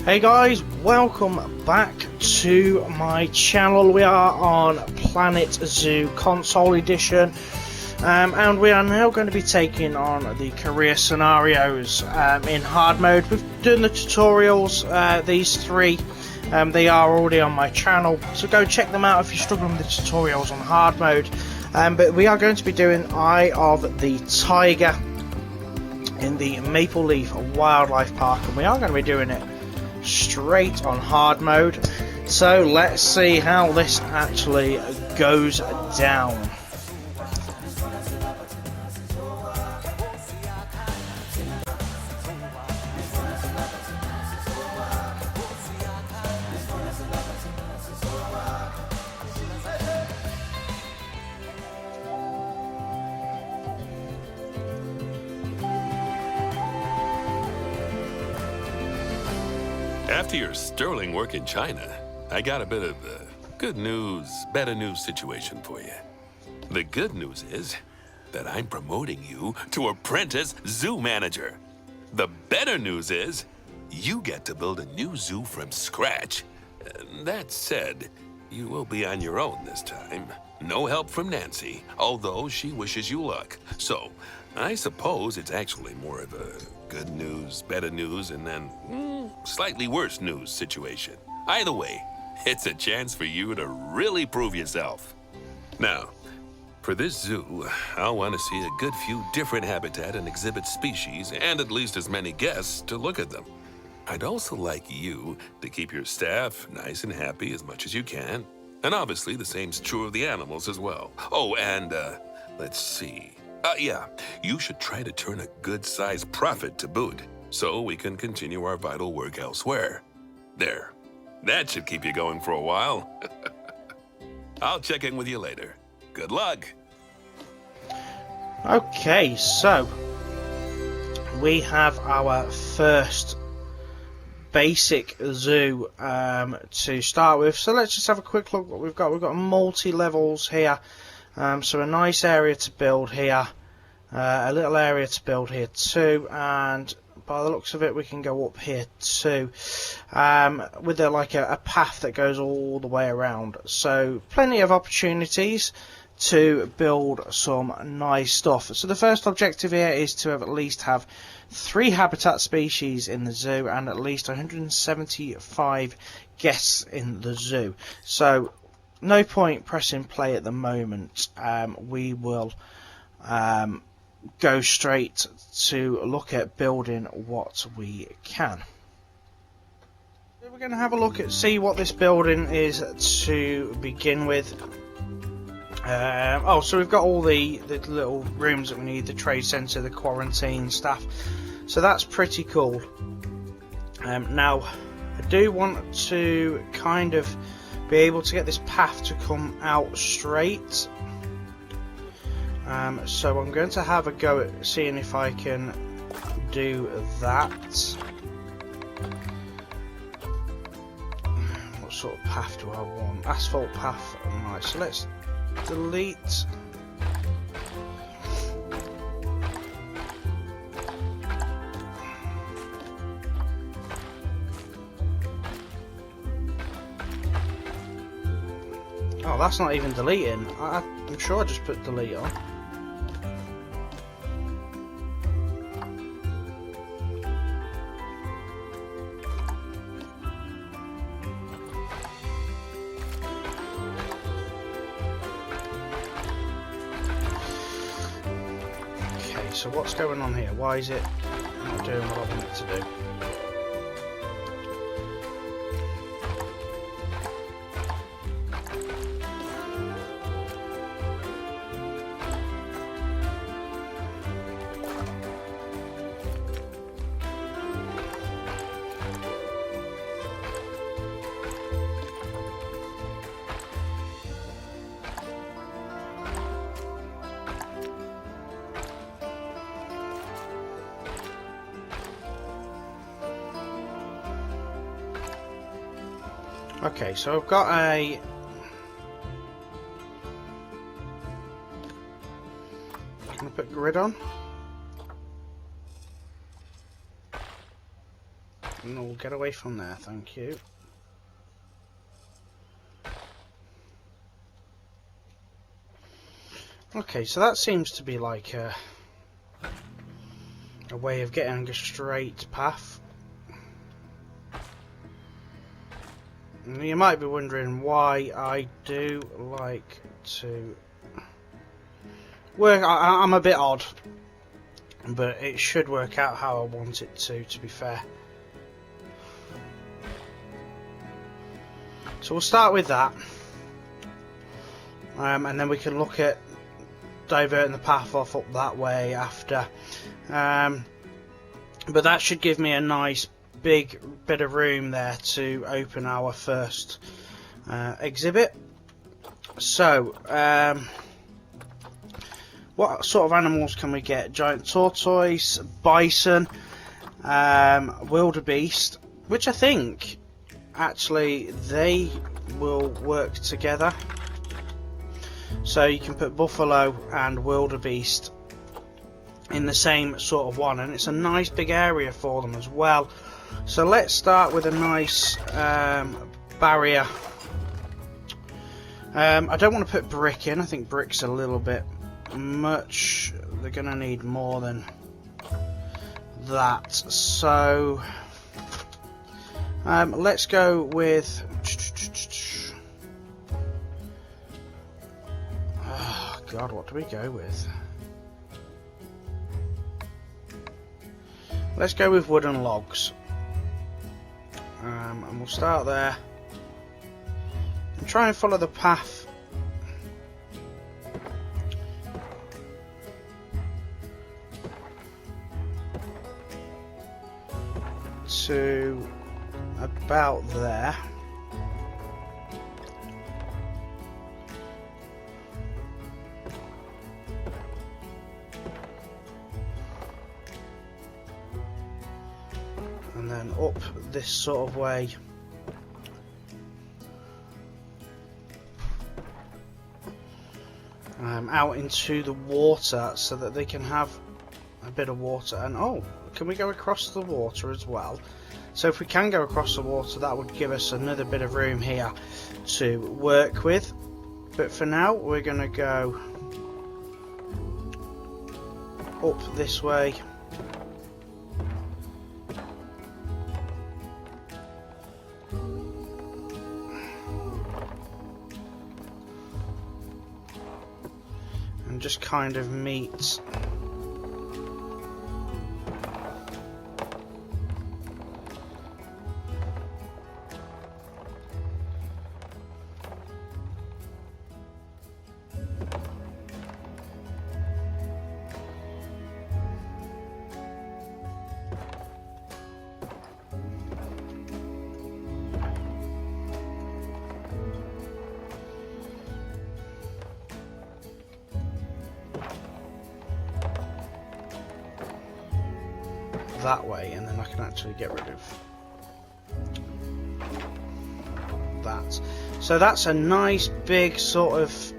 Hey guys, welcome back to my channel. We are on Planet Zoo Console Edition, and we are now going to be taking on the career scenarios in hard mode. We've done the tutorials, these three. They are already on my channel, so go check them out if you're struggling with the tutorials on hard mode. But we are going to be doing Eye of the Taiga in the Maple Leaf Wildlife Park, and we are going to be doing it straight on hard mode. So let's see how this actually goes down. After your sterling work in China, I got a bit of good news, better news situation for you. The good news is that I'm promoting you to apprentice zoo manager. The better news is you get to build a new zoo from scratch. That said, you will be on your own this time. No help from Nancy, although she wishes you luck. So, I suppose it's actually more of a good news, better news, and then slightly worse news situation. Either way, it's a chance for you to really prove yourself. Now, for this zoo, I'll want to see a good few different habitat and exhibit species, and at least as many guests to look at them. I'd also like you to keep your staff nice and happy as much as you can. And obviously, the same's true of the animals as well. Oh, and, let's see. Yeah, you should try to turn a good-sized profit to boot, so we can continue our vital work elsewhere. There. That should keep you going for a while. I'll check in with you later. Good luck. Okay, so we have our first basic zoo to start with. So let's just have a quick look what we've got. We've got multi-levels here. So a nice area to build here, a little area to build here too, and by the looks of it we can go up here too, with a path that goes all the way around. So plenty of opportunities to build some nice stuff. So the first objective here is to at least have 3 habitat species in the zoo and at least 175 guests in the zoo. So no point pressing play at the moment. We will go straight to look at building what we can. So we're going to have a look at see what this building is to begin with. So we've got all the little rooms that we need, the trade centre, the quarantine staff. So that's pretty cool. Now I do want to kind of be able to get this path to come out straight, so I'm going to have a go at seeing if I can do that. What sort of path do I want? Asphalt path. Right, so let's delete. Oh, that's not even deleting. I'm sure I just put delete on. Okay, so what's going on here? Why is it not doing what I want it to do? Okay, so I've got a... Can I put grid on? No, get away from there, thank you. Okay, so that seems to be like a way of getting a straight path. And you might be wondering why I do like to work. I'm a bit odd, but it should work out how I want it to be fair. So we'll start with that, and then we can look at diverting the path off up that way after. But that should give me a nice big bit of room there to open our first exhibit. So what sort of animals can we get? Giant tortoise, bison, wildebeest, which I think actually they will work together. So you can put buffalo and wildebeest in the same sort of one, and it's a nice big area for them as well. So let's start with a nice barrier. I don't want to put brick in. I think brick's a little bit much. They're going to need more than that. So let's go with oh God, what do we go with? Let's go with wooden logs, and we'll start there and try and follow the path to about there. And then up this sort of way out into the water, so that they can have a bit of water. And oh, can we go across the water as well? So if we can go across the water, that would give us another bit of room here to work with. But for now, we're going to go up this way. And just kind of meet that way, and then I can actually get rid of that. So that's a nice big sort of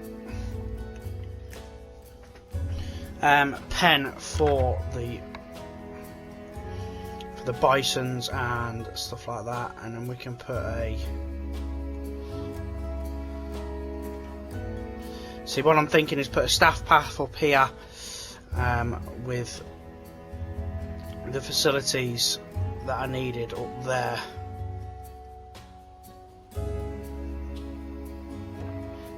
pen for the bisons and stuff like that, and then we can put a see, what I'm thinking is put a staff path up here with the facilities that are needed up there.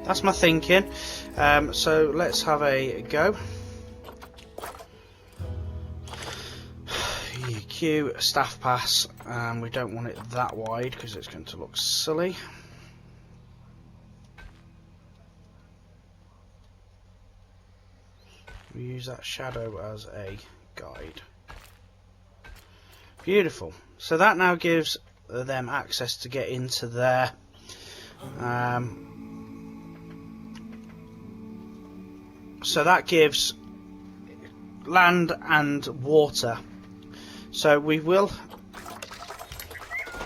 That's my thinking. So let's have a go. EQ staff pass, and we don't want it that wide because it's going to look silly. We use that shadow as a guide. Beautiful. So that now gives them access to get into there. So that gives land and water. So we will.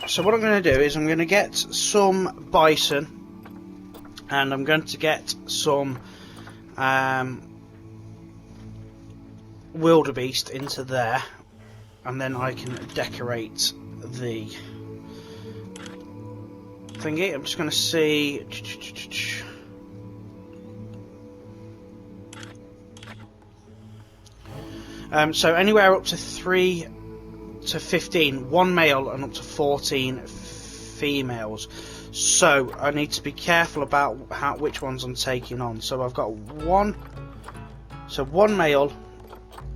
So what I'm going to do is I'm going to get some bison, and I'm going to get some wildebeest into there. And then I can decorate the thingy. I'm just going to see. So anywhere up to 3 to 15, 1 male, and up to 14 females. So I need to be careful about which ones I'm taking on. So I've got 1 male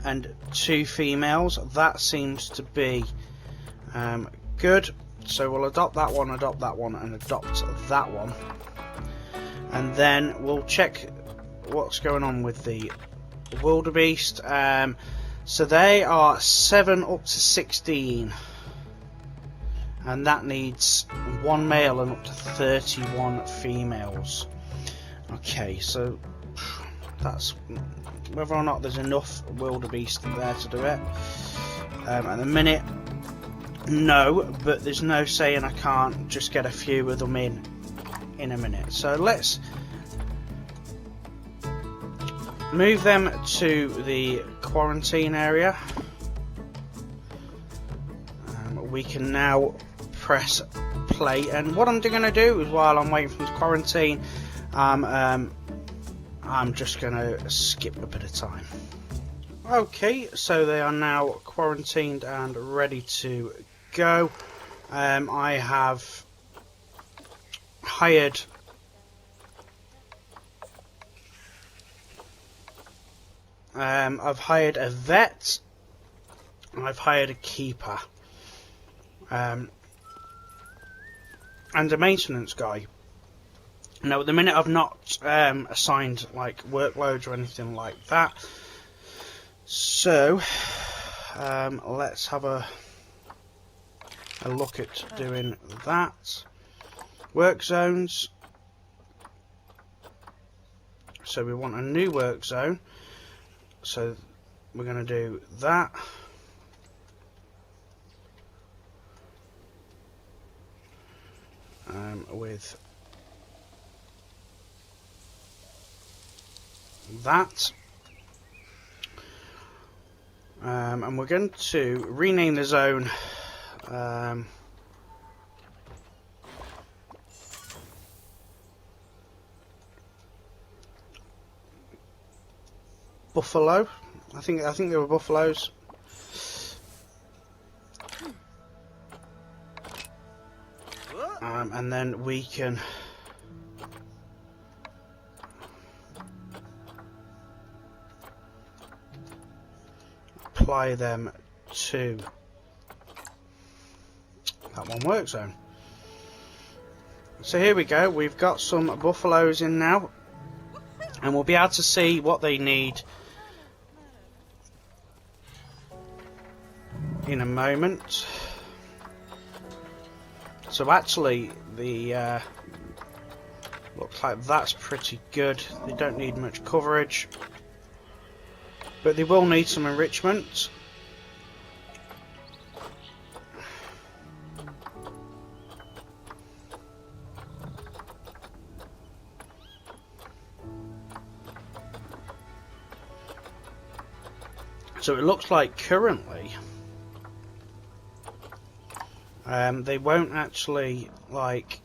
and 2 females. That seems to be good. So we'll adopt that one, and adopt that one, and then we'll check what's going on with the wildebeest. So they are 7 up to 16, and that needs 1 male and up to 31 females. Okay, so that's whether or not there's enough wildebeest there to do it. At the minute, no, but there's no saying I can't just get a few of them in a minute. So let's move them to the quarantine area. We can now press play, and what I'm going to do is, while I'm waiting for them to quarantine, I'm just going to skip a bit of time. Okay, so they are now quarantined and ready to go. I have hired I've hired a vet, I've hired a keeper, and a maintenance guy. Now at the minute I've not assigned like workloads or anything like that, so let's have a look at doing that. Work zones. So we want a new work zone, so we're going to do that. With that, and we're going to rename the zone Buffalo. I think they were buffaloes. And then we can apply them to that one work zone. So here we go, we've got some buffaloes in now, and we'll be able to see what they need in a moment. So actually the looks like that's pretty good. They don't need much coverage, but they will need some enrichment. So it looks like currently they won't actually like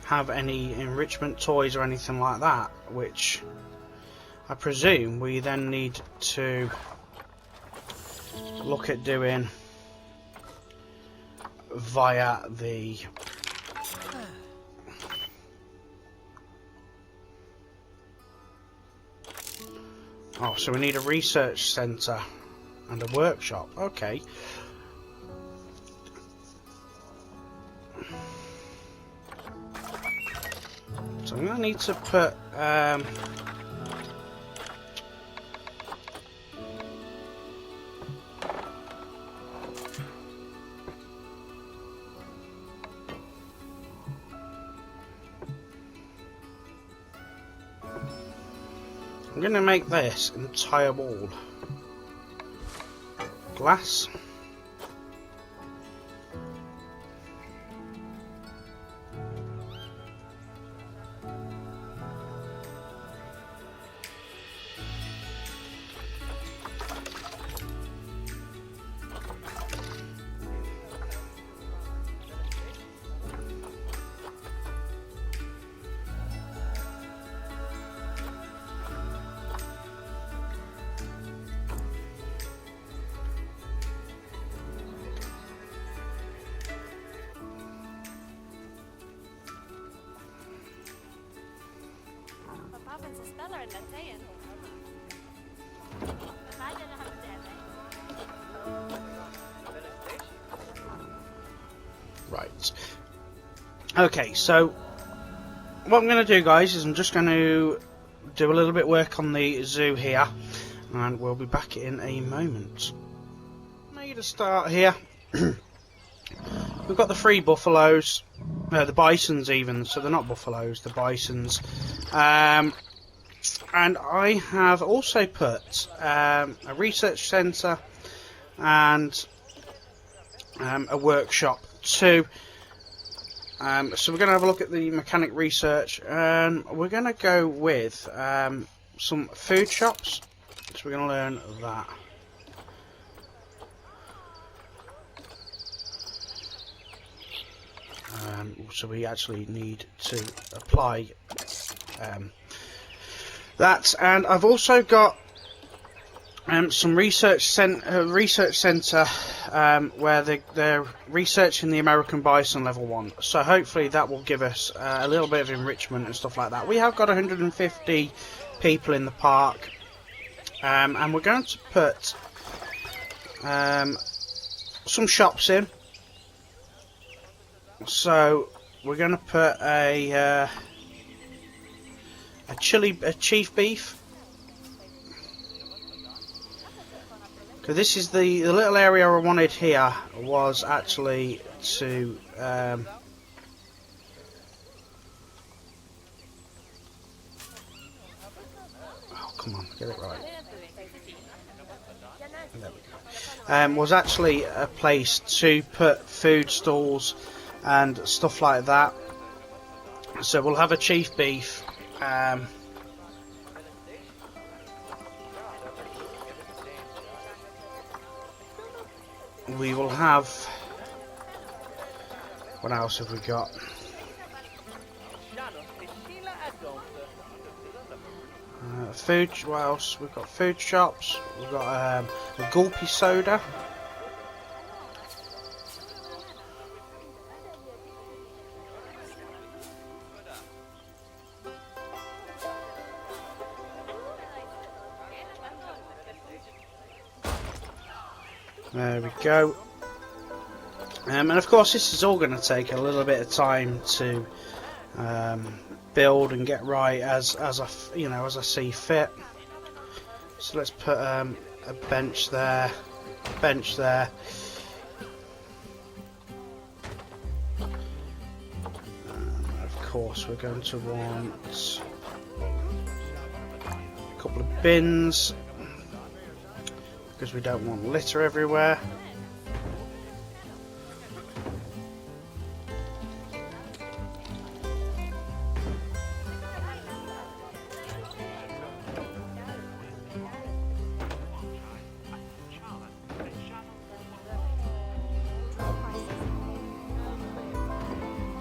have any enrichment toys or anything like that, which I presume we then need to look at doing via the so we need a research centre and a workshop. Okay. So I'm going to need to put I'm going to make this entire wall glass. Right. Okay, so what I'm going to do, guys, is I'm just going to do a little bit of work on the zoo here, and we'll be back in a moment. Need to start here. We've got the 3 buffaloes, the bisons even, so they're not buffaloes, the bisons. And I have also put a research centre and a workshop too. So we're going to have a look at the mechanic research, and we're going to go with some food shops. So we're going to learn that. So we actually need to apply that, and I've also got some research centre where they're researching the American bison level 1. So hopefully that will give us a little bit of enrichment and stuff like that. We have got 150 people in the park, and we're going to put some shops in. So we're going to put a chief beef. Because this is the little area I wanted here was actually to oh, come on, get it right. There we go. Was actually a place to put food stalls and stuff like that. So we'll have a chief beef. We will have, what else have we got? Food, what else? We've got food shops, we've got a gulpy soda. There we go. And of course this is all going to take a little bit of time to build and get right as I see fit. So let's put a bench there, of course we're going to want a couple of bins, because we don't want litter everywhere.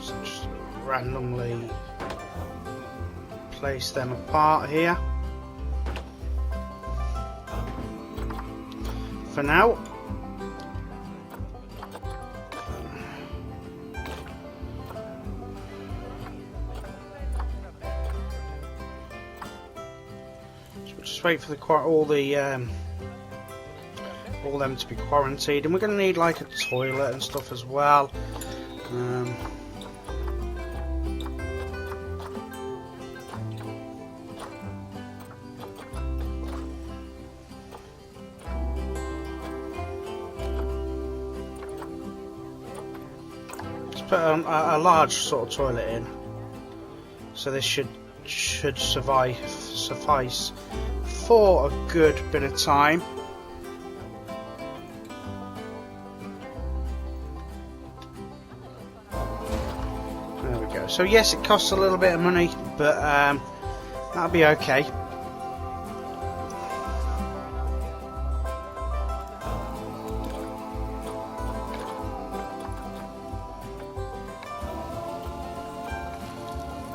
So just randomly place them apart here. For now. So we'll just wait for all them to be quarantined, and we're going to need like a toilet and stuff as well. Put a large sort of toilet in, so this should suffice for a good bit of time. There we go. So yes, it costs a little bit of money, but that'll be okay.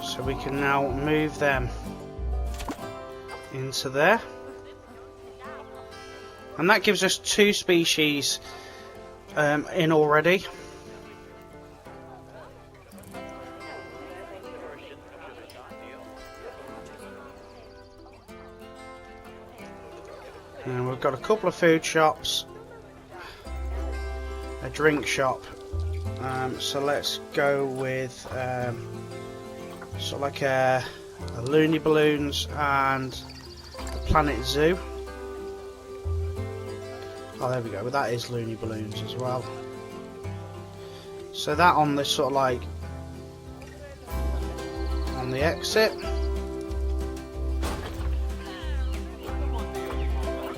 So we can now move them into there, and that gives us 2 species in already. And we've got a couple of food shops, a drink shop. So let's go with sort of like a Looney Balloons and a Planet Zoo. Oh, there we go. Well, that is Looney Balloons as well. So that on this sort of like on the exit.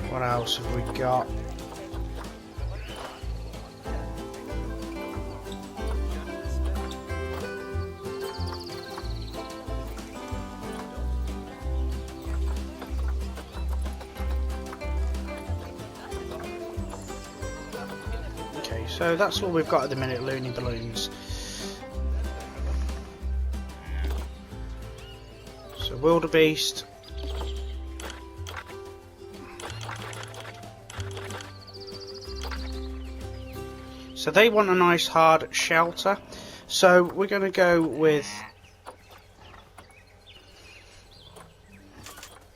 What else have we got? Okay, so that's all we've got at the minute, Looney Balloons. So wildebeest. So they want a nice hard shelter. So we're going to go with...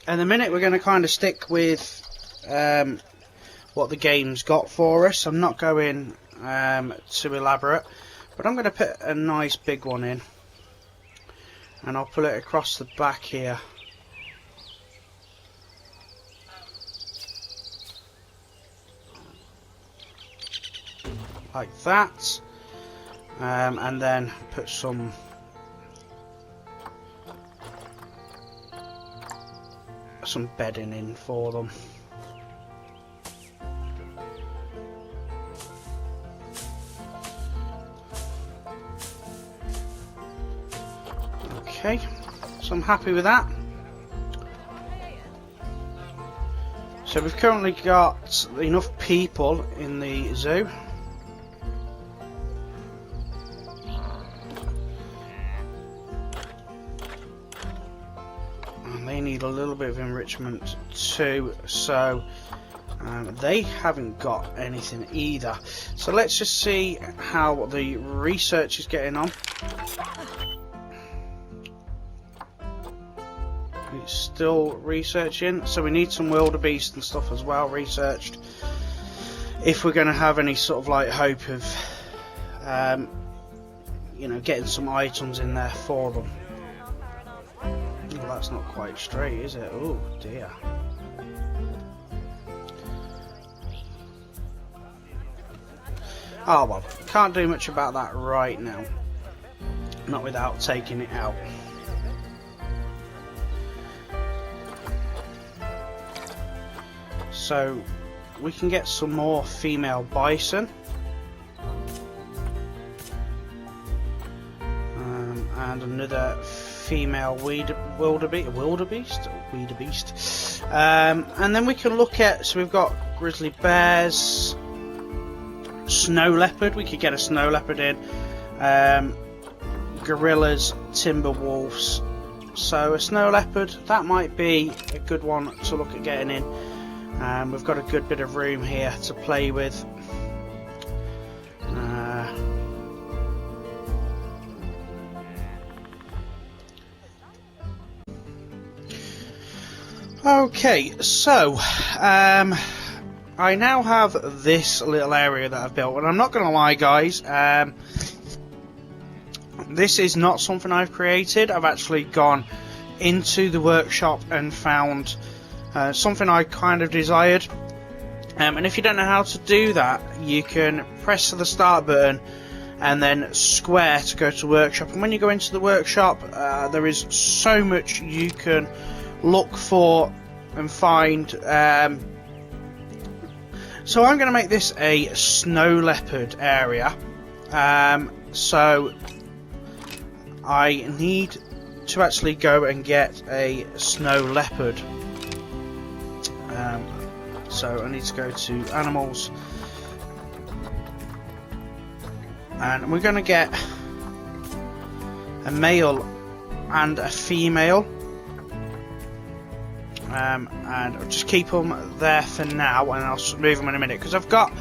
In a minute we're going to kind of stick with what the game's got for us. I'm not going too elaborate, but I'm going to put a nice big one in. And I'll pull it across the back here. Like that, and then put some bedding in for them. Okay, so I'm happy with that. So we've currently got enough people in the zoo. They need a little bit of enrichment too, so they haven't got anything either. So let's just see how the research is getting on. It's still researching, so we need some wildebeest and stuff as well researched if we're going to have any sort of like hope of you know, getting some items in there for them. Well, that's not quite straight, is it? Oh dear. Oh well, can't do much about that right now. Not without taking it out. So we can get some more female bison. And another female wildebeest. And then we can look at, so we've got grizzly bears, snow leopard, we could get a snow leopard in, gorillas, timber wolves. So a snow leopard, that might be a good one to look at getting in. We've got a good bit of room here to play with. Okay, so I now have this little area that I've built, and I'm not going to lie, guys, this is not something I've created. I've actually gone into the workshop and found something I kind of desired, and if you don't know how to do that, you can press the start button and then square to go to workshop. And when you go into the workshop, there is so much you can look for and find. So I'm going to make this a snow leopard area. So I need to actually go and get a snow leopard. So I need to go to animals, and we're going to get a male and a female. And I'll just keep them there for now, and I'll move them in a minute, because I've got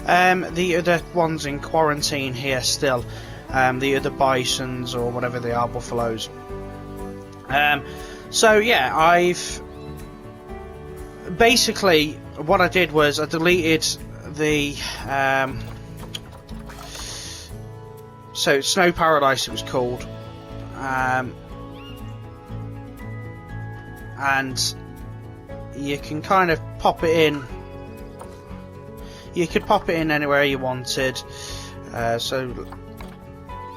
the other ones in quarantine here still, the other bisons or whatever they are, buffaloes. So yeah, I've basically what I did was I deleted the so Snow Paradise it was called, and you can kind of pop it in. You could pop it in anywhere you wanted. So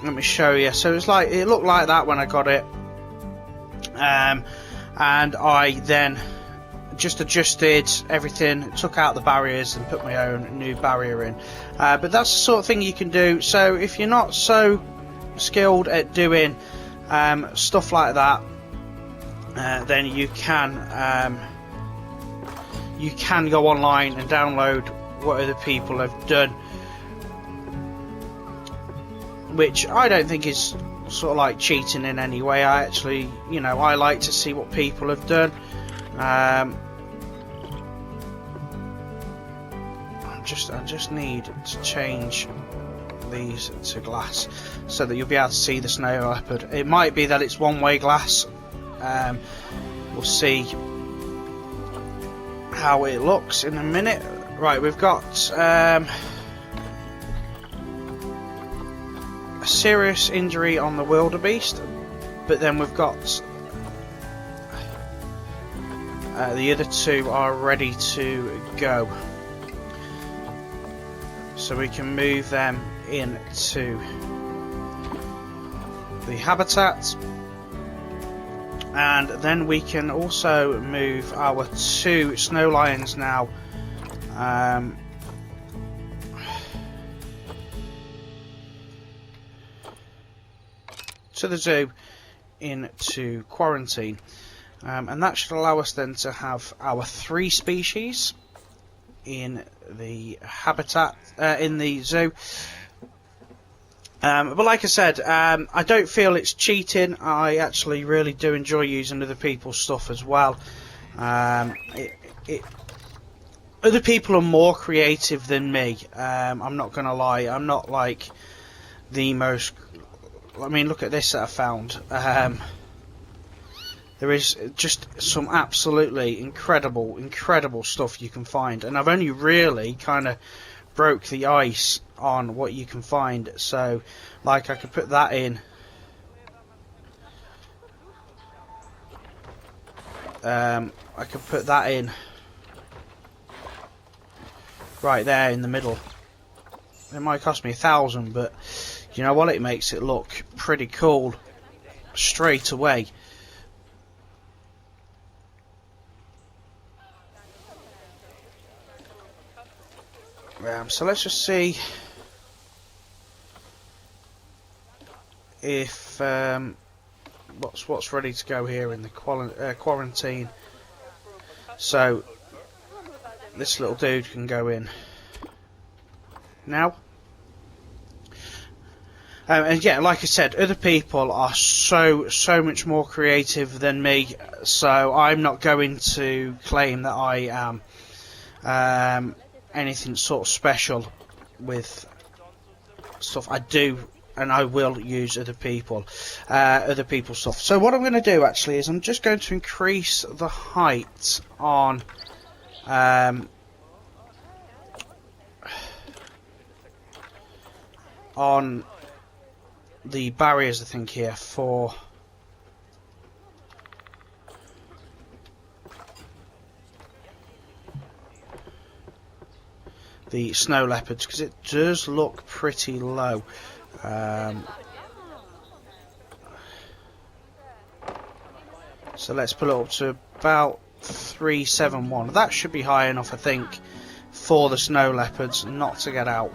let me show you. So it's like, it looked like that when I got it, and I then just adjusted everything, took out the barriers and put my own new barrier in. But that's the sort of thing you can do. So if you're not so skilled at doing stuff like that, then you can go online and download what other people have done, which I don't think is sort of like cheating in any way. I actually, you know, I like to see what people have done. I just need to change these to glass so that you'll be able to see the snow leopard. It might be that it's one-way glass. We'll see how it looks in a minute. Right, we've got a serious injury on the wildebeest, but then we've got the other two are ready to go, so we can move them into the habitat. And then we can also move our two snow lions now to the zoo into quarantine, and that should allow us then to have our 3 species in the habitat, in the zoo. But like I said, I don't feel it's cheating. I actually really do enjoy using other people's stuff as well. Other people are more creative than me. I'm not gonna lie. I'm not like the most. I mean, look at this that I found. There is just some absolutely incredible stuff you can find, and I've only really kind of broke the ice on what you can find. So, like, I could put that in. I could put that in right there in the middle. It might cost me 1,000, but you know what? It makes it look pretty cool straight away. So let's just see if what's ready to go here in the quarantine. So this little dude can go in now. And yeah, like I said, other people are so much more creative than me, so I'm not going to claim that I am anything sort of special with stuff. I do, and I will use other people's stuff. So what I'm going to do actually is I'm just going to increase the height on the barriers, I think, here for the snow leopards, because it does look pretty low. So let's put it up to about 371. That should be high enough, I think, for the snow leopards not to get out.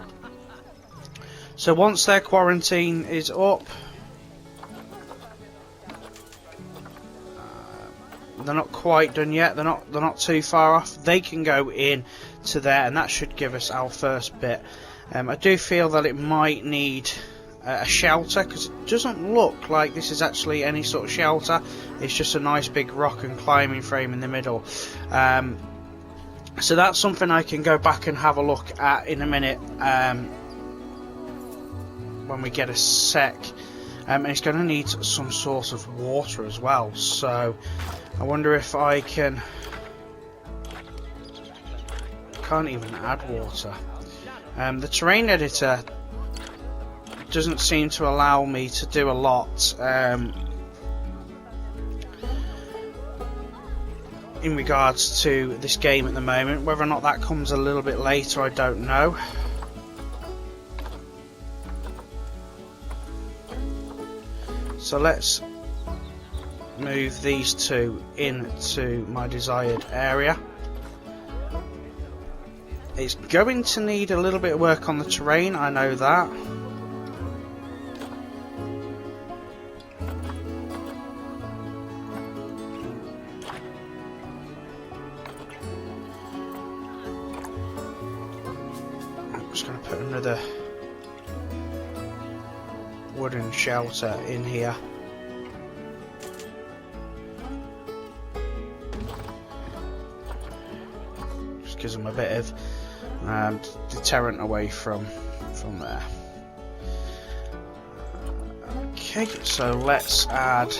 So once their quarantine is up, they're not quite done yet. They're not too far off. They can go in to there, and that should give us our first bit. I do feel that it might need a shelter, because it doesn't look like this is actually any sort of shelter. It's just a nice big rock and climbing frame in the middle. So that's something I can go back and have a look at in a minute when we get a sec. And it's going to need some sort of water as well, so I wonder if I can can't even add water. The terrain editor doesn't seem to allow me to do a lot in regards to this game at the moment. Whether or not that comes a little bit later, I don't know. So let's move these two into my desired area. It's going to need a little bit of work on the terrain, I know that. I'm just going to put another wooden shelter in here. Just gives them a bit of deterrent away from there. Okay, so let's add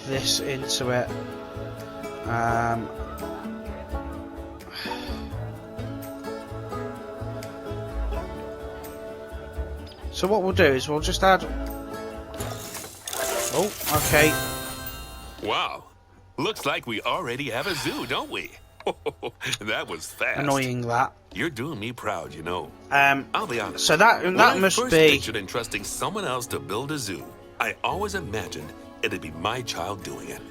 this into it. So what we'll do is we'll just add. Oh, okay. Wow. Looks like we already have a zoo, don't we? That was fast. Annoying that. You're doing me proud, you know. I'll be honest. So that when I must first be. pictured entrusting someone else to build a zoo, I always imagined it'd be my child doing it.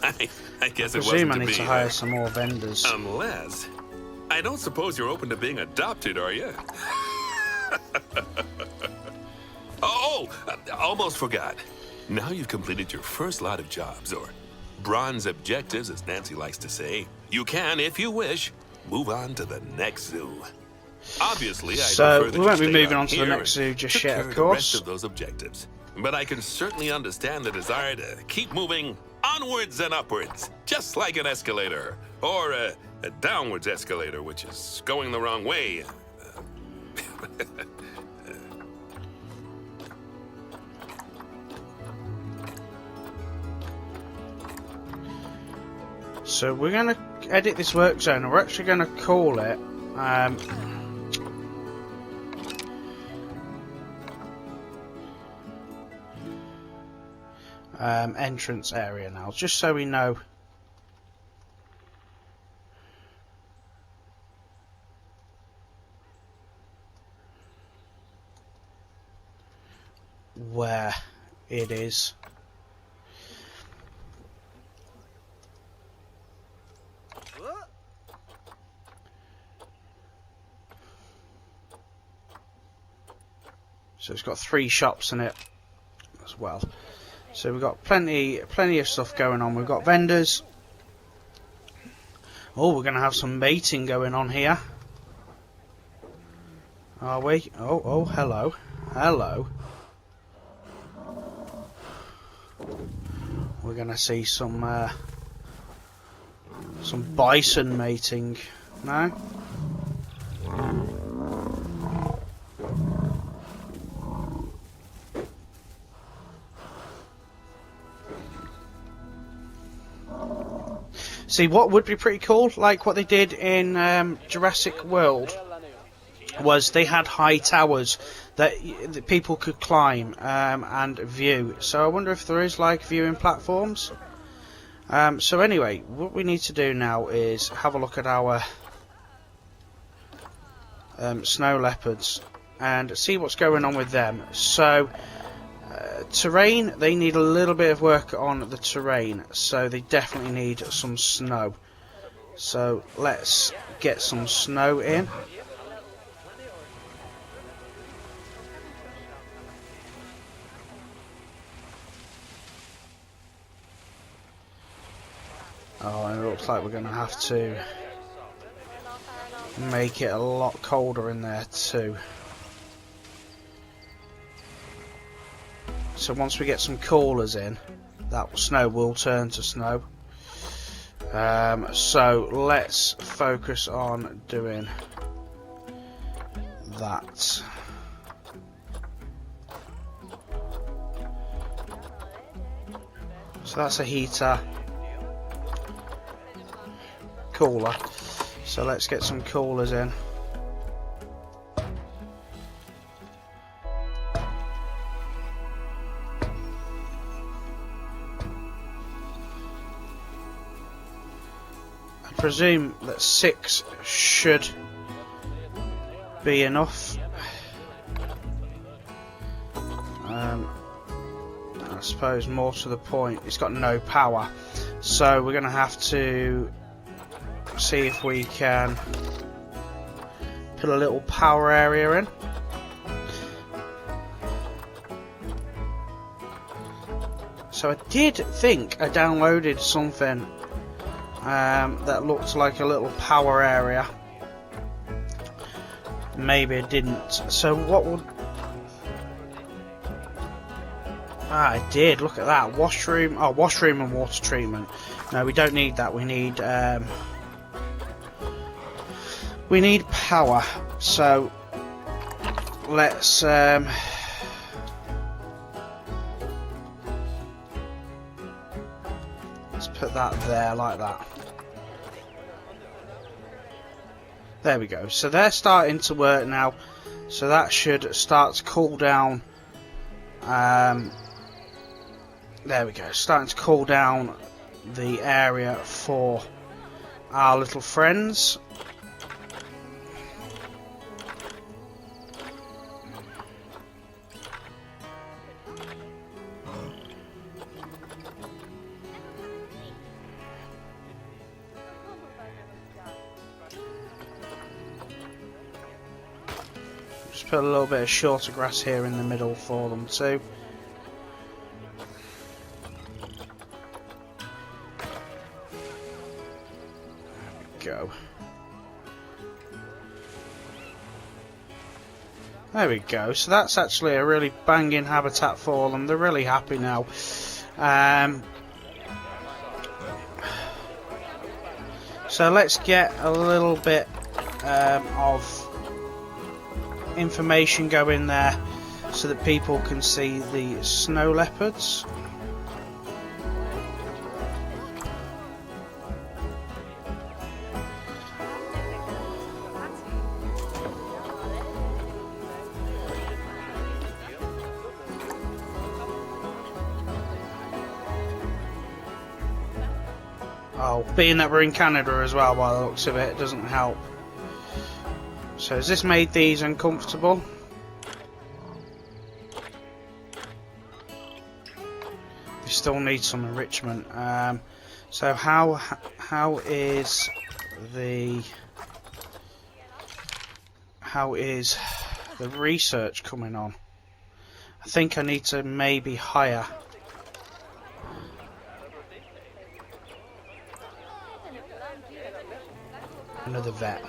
I guess I it presume wasn't I to need be. to hire some more vendors. Unless, I don't suppose you're open to being adopted, are you? Oh, almost forgot. Now you've completed your first lot of jobs, or bronze objectives, as Nancy likes to say. You can, if you wish, move on to the next zoo. Obviously, I So prefer that we won't you be stay moving on to the here next zoo and just took yet, care of of the rest course. of those objectives. But I can certainly understand the desire to keep moving onwards and upwards, just like an escalator, or a downwards escalator, which is going the wrong way. So we're going to edit this work zone, and we're actually going to call it entrance area now, just so we know where it is. So it's got 3 shops in it as well. So we've got plenty of stuff going on. We've got vendors. Oh, we're going to have some mating going on here. Are we? Oh, hello. Hello. We're going to see some bison mating. No? See, what would be pretty cool, like what they did in Jurassic World, was they had high towers that people could climb and view. So I wonder if there is like viewing platforms. So anyway, what we need to do now is have a look at our snow leopards and see what's going on with them. So terrain, they need a little bit of work on the terrain, so they definitely need some snow. So let's get some snow in. Oh, and it looks like we're going to have to make it a lot colder in there too. So once we get some coolers in, that snow will turn to snow. So let's focus on doing that. So that's a heater. Cooler. So let's get some coolers in. I presume that 6 should be enough. I suppose more to the point, it's got no power, so we're going to have to see if we can put a little power area in. So I did think I downloaded something that looked like a little power area. Maybe I didn't. So what would... Ah, I did. Look at that. Washroom. Oh, washroom and water treatment. No, we don't need that. We need power. So let's let's put that there like that. There we go. So they're starting to work now. So that should start to cool down. There we go. Starting to cool down the area for our little friends. Just put a little bit of shorter grass here in the middle for them too. Go. There we go. So that's actually a really banging habitat for them. They're really happy now. So let's get a little bit of information going there so that people can see the snow leopards. Oh, being that we're in Canada as well, by the looks of it, doesn't help. So has this made these uncomfortable? They still need some enrichment. So how is the research coming on? I think I need to maybe hire another vet.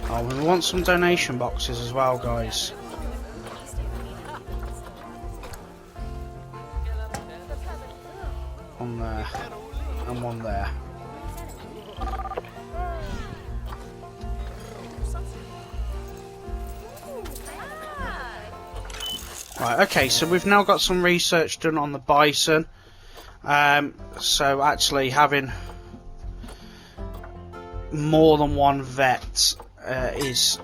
Oh, we want some donation boxes as well, guys. One there and one there. Right, okay, so we've now got some research done on the bison. So actually having more than one vet is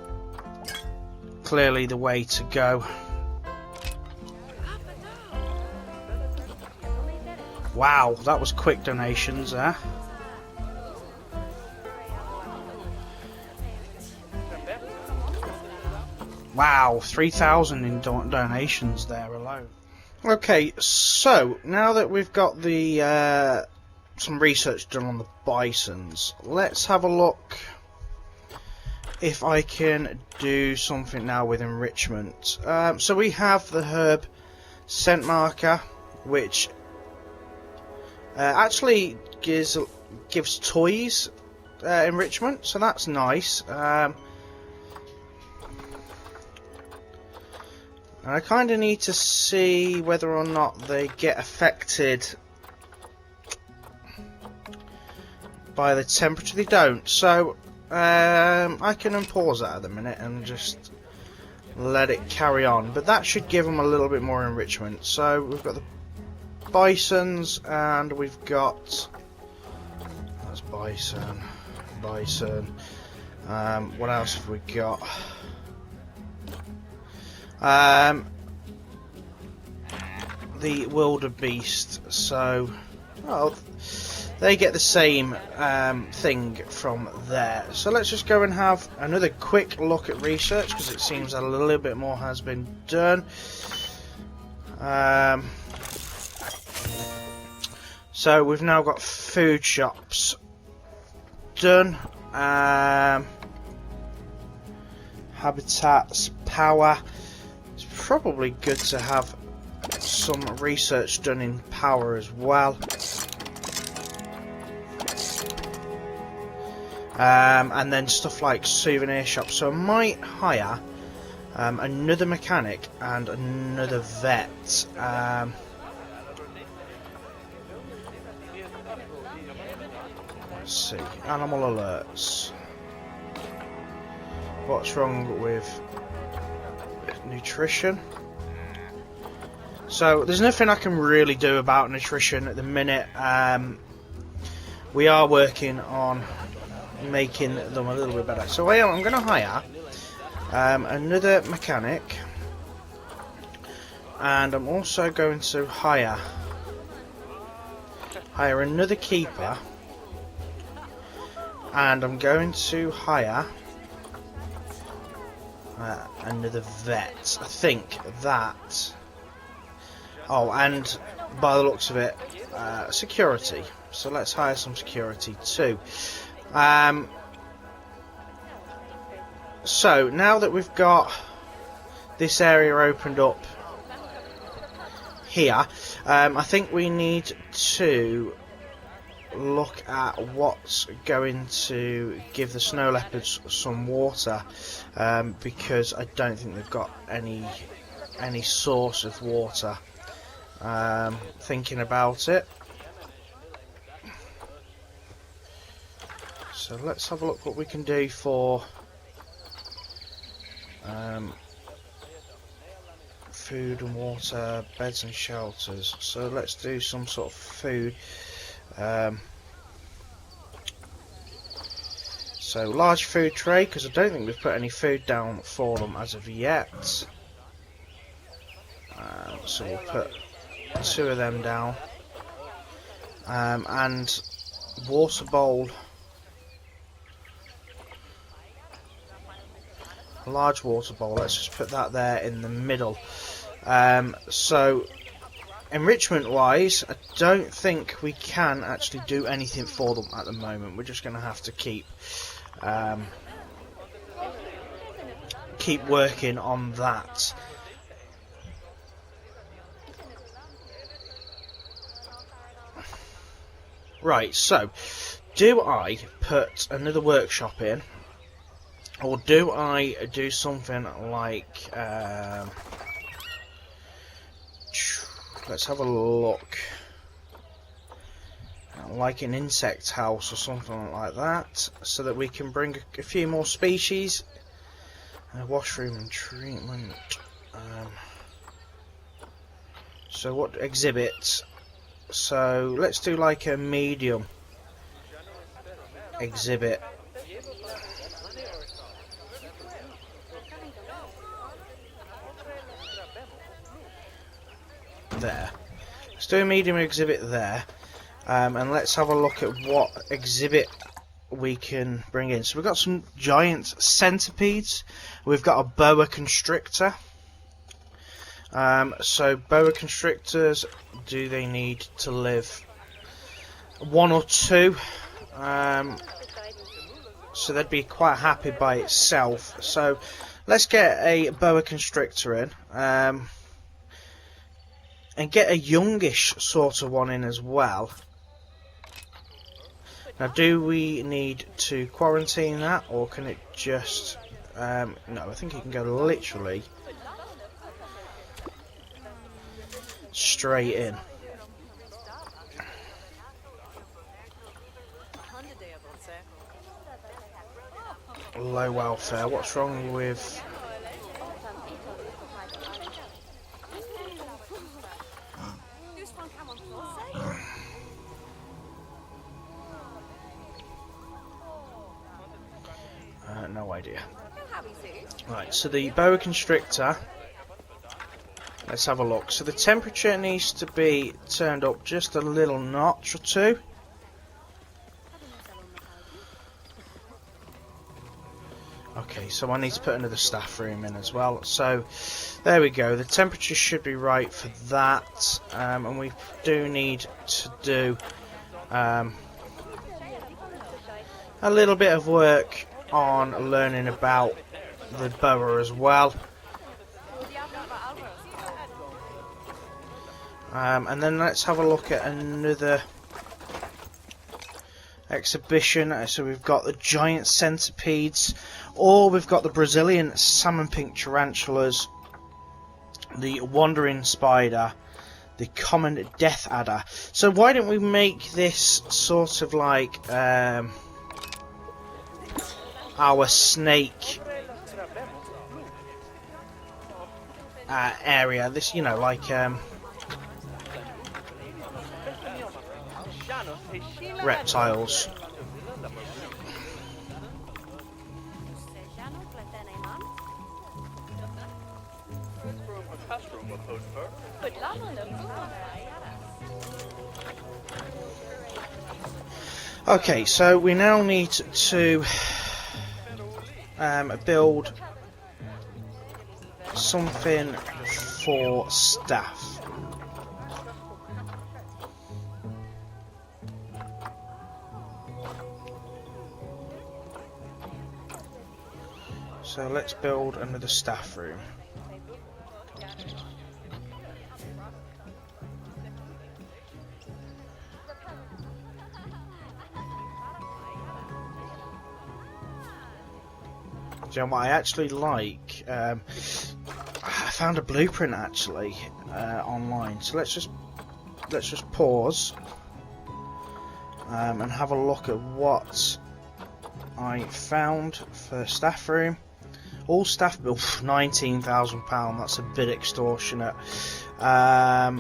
clearly the way to go. Wow, that was quick donations there. Wow, 3,000 in donations there alone. Okay, so now that we've got the some research done on the bisons, let's have a look if I can do something now with enrichment. So we have the herb scent marker, which actually gives toys enrichment, so that's nice. And I kind of need to see whether or not they get affected by the temperature. They don't, so I can unpause that at the minute and just let it carry on. But that should give them a little bit more enrichment. So we've got the bisons, and we've got, that's bison. What else have we got? The wildebeest. So, well, they get the same thing from there. So let's just go and have another quick look at research, because it seems that a little bit more has been done. So we've now got food shops done. Habitats, power. It's probably good to have some research done in power as well. And then stuff like souvenir shops. So I might hire another mechanic and another vet. Let's see. Animal alerts. What's wrong with nutrition? So there's nothing I can really do about nutrition at the minute. We are working on making them a little bit better. So I'm going to hire another mechanic, and I'm also going to hire another keeper, and I'm going to hire another vet. I think that. Oh, and by the looks of it, security. So let's hire some security too. So now that we've got this area opened up here, I think we need to look at what's going to give the snow leopards some water, because I don't think they've got any source of water. Thinking about it, so let's have a look what we can do for food and water, beds and shelters. So let's do some sort of food. So large food tray, because I don't think we've put any food down for them as of yet. So we'll put 2 of them down, and water bowl, a large water bowl. Let's just put that there in the middle. So enrichment wise, I don't think we can actually do anything for them at the moment. We're just going to have to keep working on that. Right, so do I put another workshop in, or do I do something like let's have a look, like an insect house or something like that, so that we can bring a few more species. Washroom and treatment. So what exhibits? So let's do like a medium exhibit. There. Let's do a medium exhibit there. And let's have a look at what exhibit we can bring in. So we've got some giant centipedes. We've got a boa constrictor. So boa constrictors, do they need to live 1 or 2? So they'd be quite happy by itself. So let's get a boa constrictor in, and get a youngish sort of one in as well. Now, do we need to quarantine that, or can it just no, I think it can go literally straight in. Low welfare. What's wrong with... no idea. Right, so the boa constrictor, let's have a look. So the temperature needs to be turned up just a little notch or two. Okay, so I need to put another staff room in as well. So there we go, the temperature should be right for that. And we do need to do a little bit of work on learning about the boa as well. And then let's have a look at another exhibition. So we've got the giant centipedes, or we've got the Brazilian salmon pink tarantulas, the wandering spider, the common death adder. So why don't we make this sort of like our snake area? This, you know, like reptiles. Okay, so we now need to build something for staff. So let's build another staff room. Do you know what I actually like? I found a blueprint actually online. So let's just pause and have a look at what I found for staff room. All staff bill, £19,000. That's a bit extortionate. I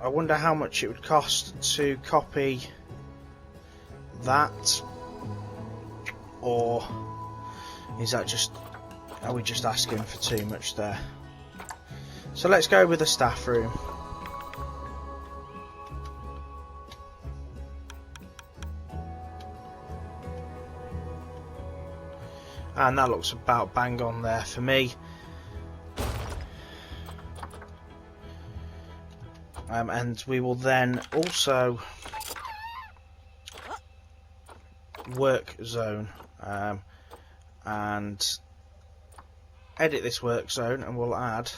wonder how much it would cost to copy that, or is that just, are we just asking for too much there? So let's go with the staff room. And that looks about bang on there for me. And we will then also work zone and edit this work zone, and we'll add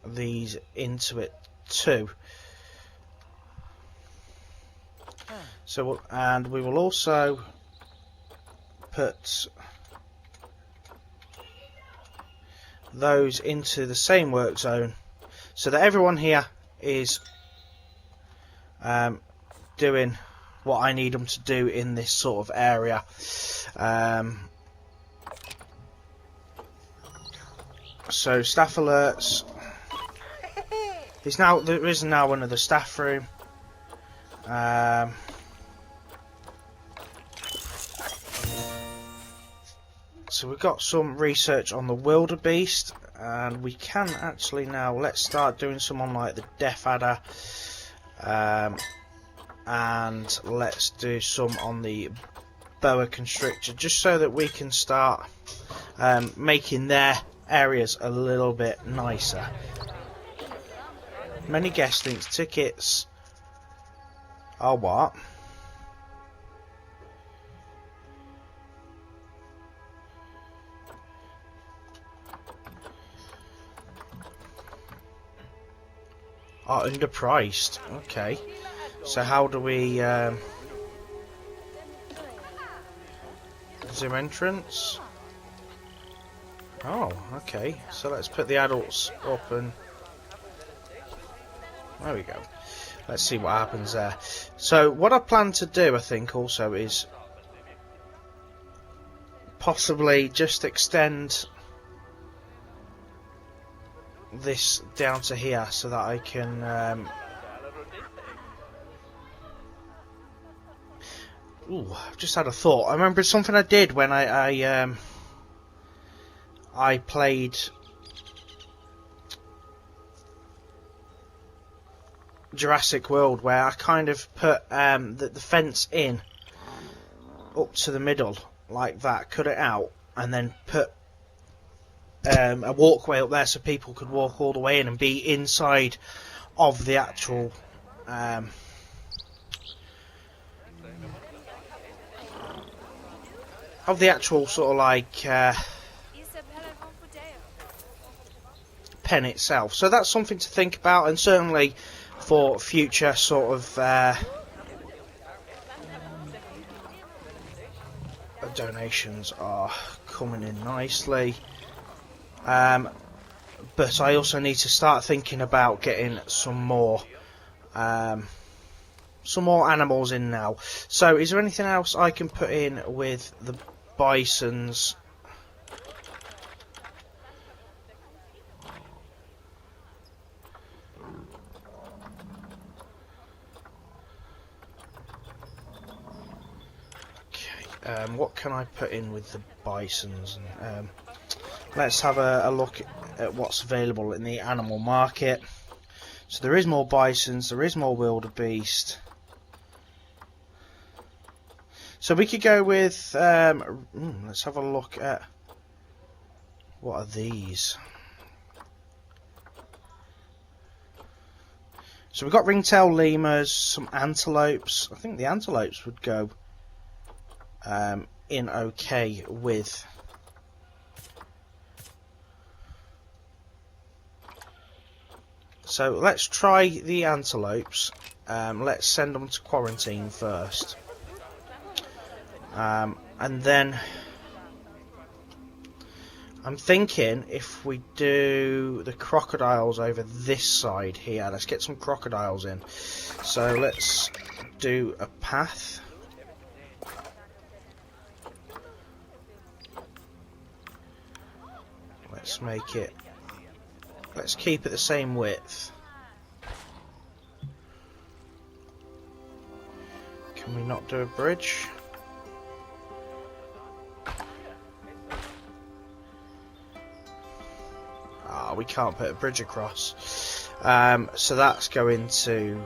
these into it too. So, and we will also put those into the same work zone, so that everyone here is doing what I need them to do in this sort of area. So staff alerts. There is now another staff room. So we've got some research on the wildebeest, and we can actually now, let's start doing some on like the death adder, and let's do some on the boa constrictor, just so that we can start making their areas a little bit nicer. Many guest links, tickets. Oh, what? Are underpriced. Okay. So how do we zoom entrance? Oh, okay. So let's put the adults up and... There we go. Let's see what happens there. So what I plan to do, I think, also is possibly just extend this down to here so that I can... Ooh, I've just had a thought. I remember something I did when I played Jurassic World, where I kind of put the fence in up to the middle like that, cut it out, and then put a walkway up there so people could walk all the way in and be inside of the actual sort of like pen itself. So that's something to think about, and certainly for future sort of donations are coming in nicely. But I also need to start thinking about getting some more animals in now. So is there anything else I can put in with the bisons? Okay, what can I put in with the bisons? Let's have a look at what's available in the animal market. So there is more bisons, there is more wildebeest. So we could go with, let's have a look at, what are these? So we've got ringtail lemurs, some antelopes. I think the antelopes would go in okay with. So let's try the antelopes. Let's send them to quarantine first. And then I'm thinking if we do the crocodiles over this side here, let's get some crocodiles in. So let's do a path. Let's make it, let's keep it the same width. Can we not do a bridge? We can't put a bridge across, so that's going to,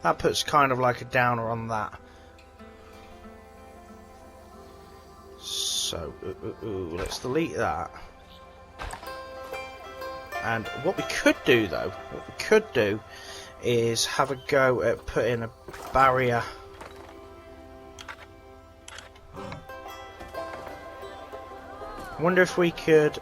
that puts kind of like a downer on that. So let's delete that. And what we could do though, is have a go at putting a barrier I wonder if we could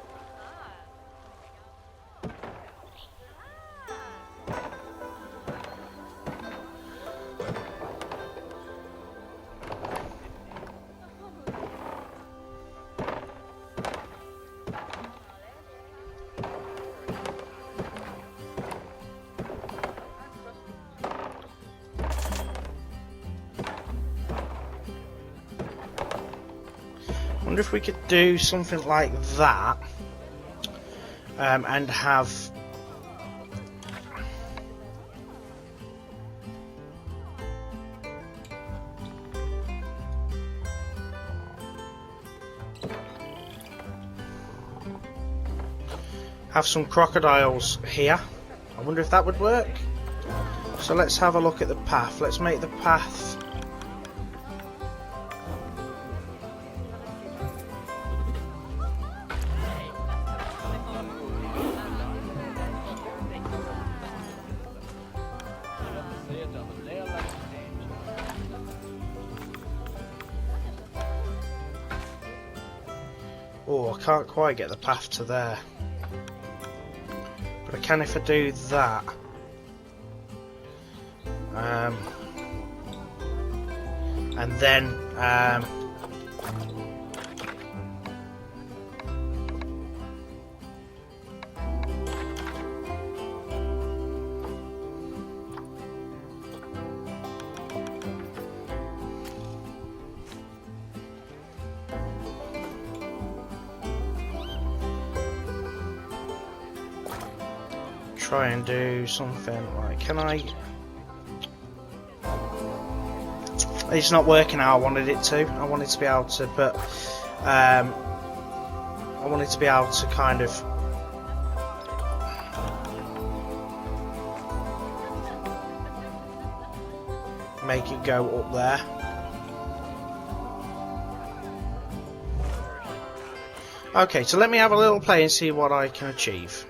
do something like that, and have some crocodiles here. I wonder if that would work. So let's have a look at the path. Let's make the path I can't quite get the path to there, but I can if I do that. And then try and do something like, can I? It's not working how I wanted it to. I wanted to be able to put, I wanted to be able to kind of make it go up there. Okay, so let me have a little play and see what I can achieve.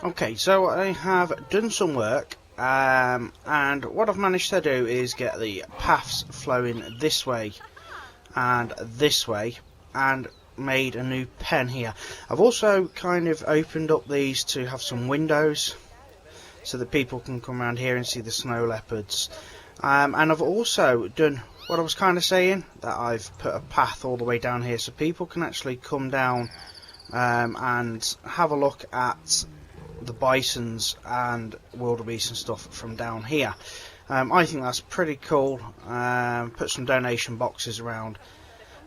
Okay, so I have done some work, and what I've managed to do is get the paths flowing this way, and made a new pen here. I've also kind of opened up these to have some windows, so that people can come around here and see the snow leopards. And I've also done what I was kind of saying, that I've put a path all the way down here, so people can actually come down and have a look at the bisons and wildebeest and stuff from down here. I think that's pretty cool. Put some donation boxes around.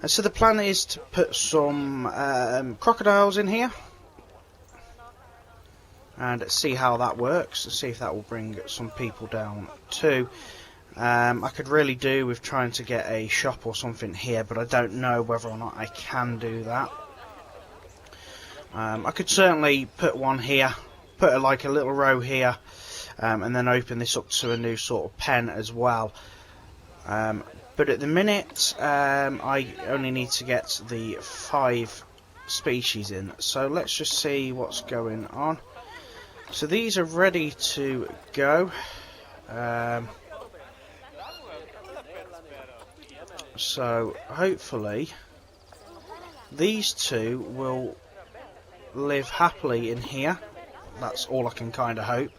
And so the plan is to put some crocodiles in here and see how that works, see if that will bring some people down too. I could really do with trying to get a shop or something here, but I don't know whether or not I can do that. I could certainly put one here, put like a little row here, and then open this up to a new sort of pen as well. But at the minute, I only need to get the 5 species in, so let's just see what's going on. So these are ready to go. So hopefully these two will live happily in here. That's all I can kind of hope.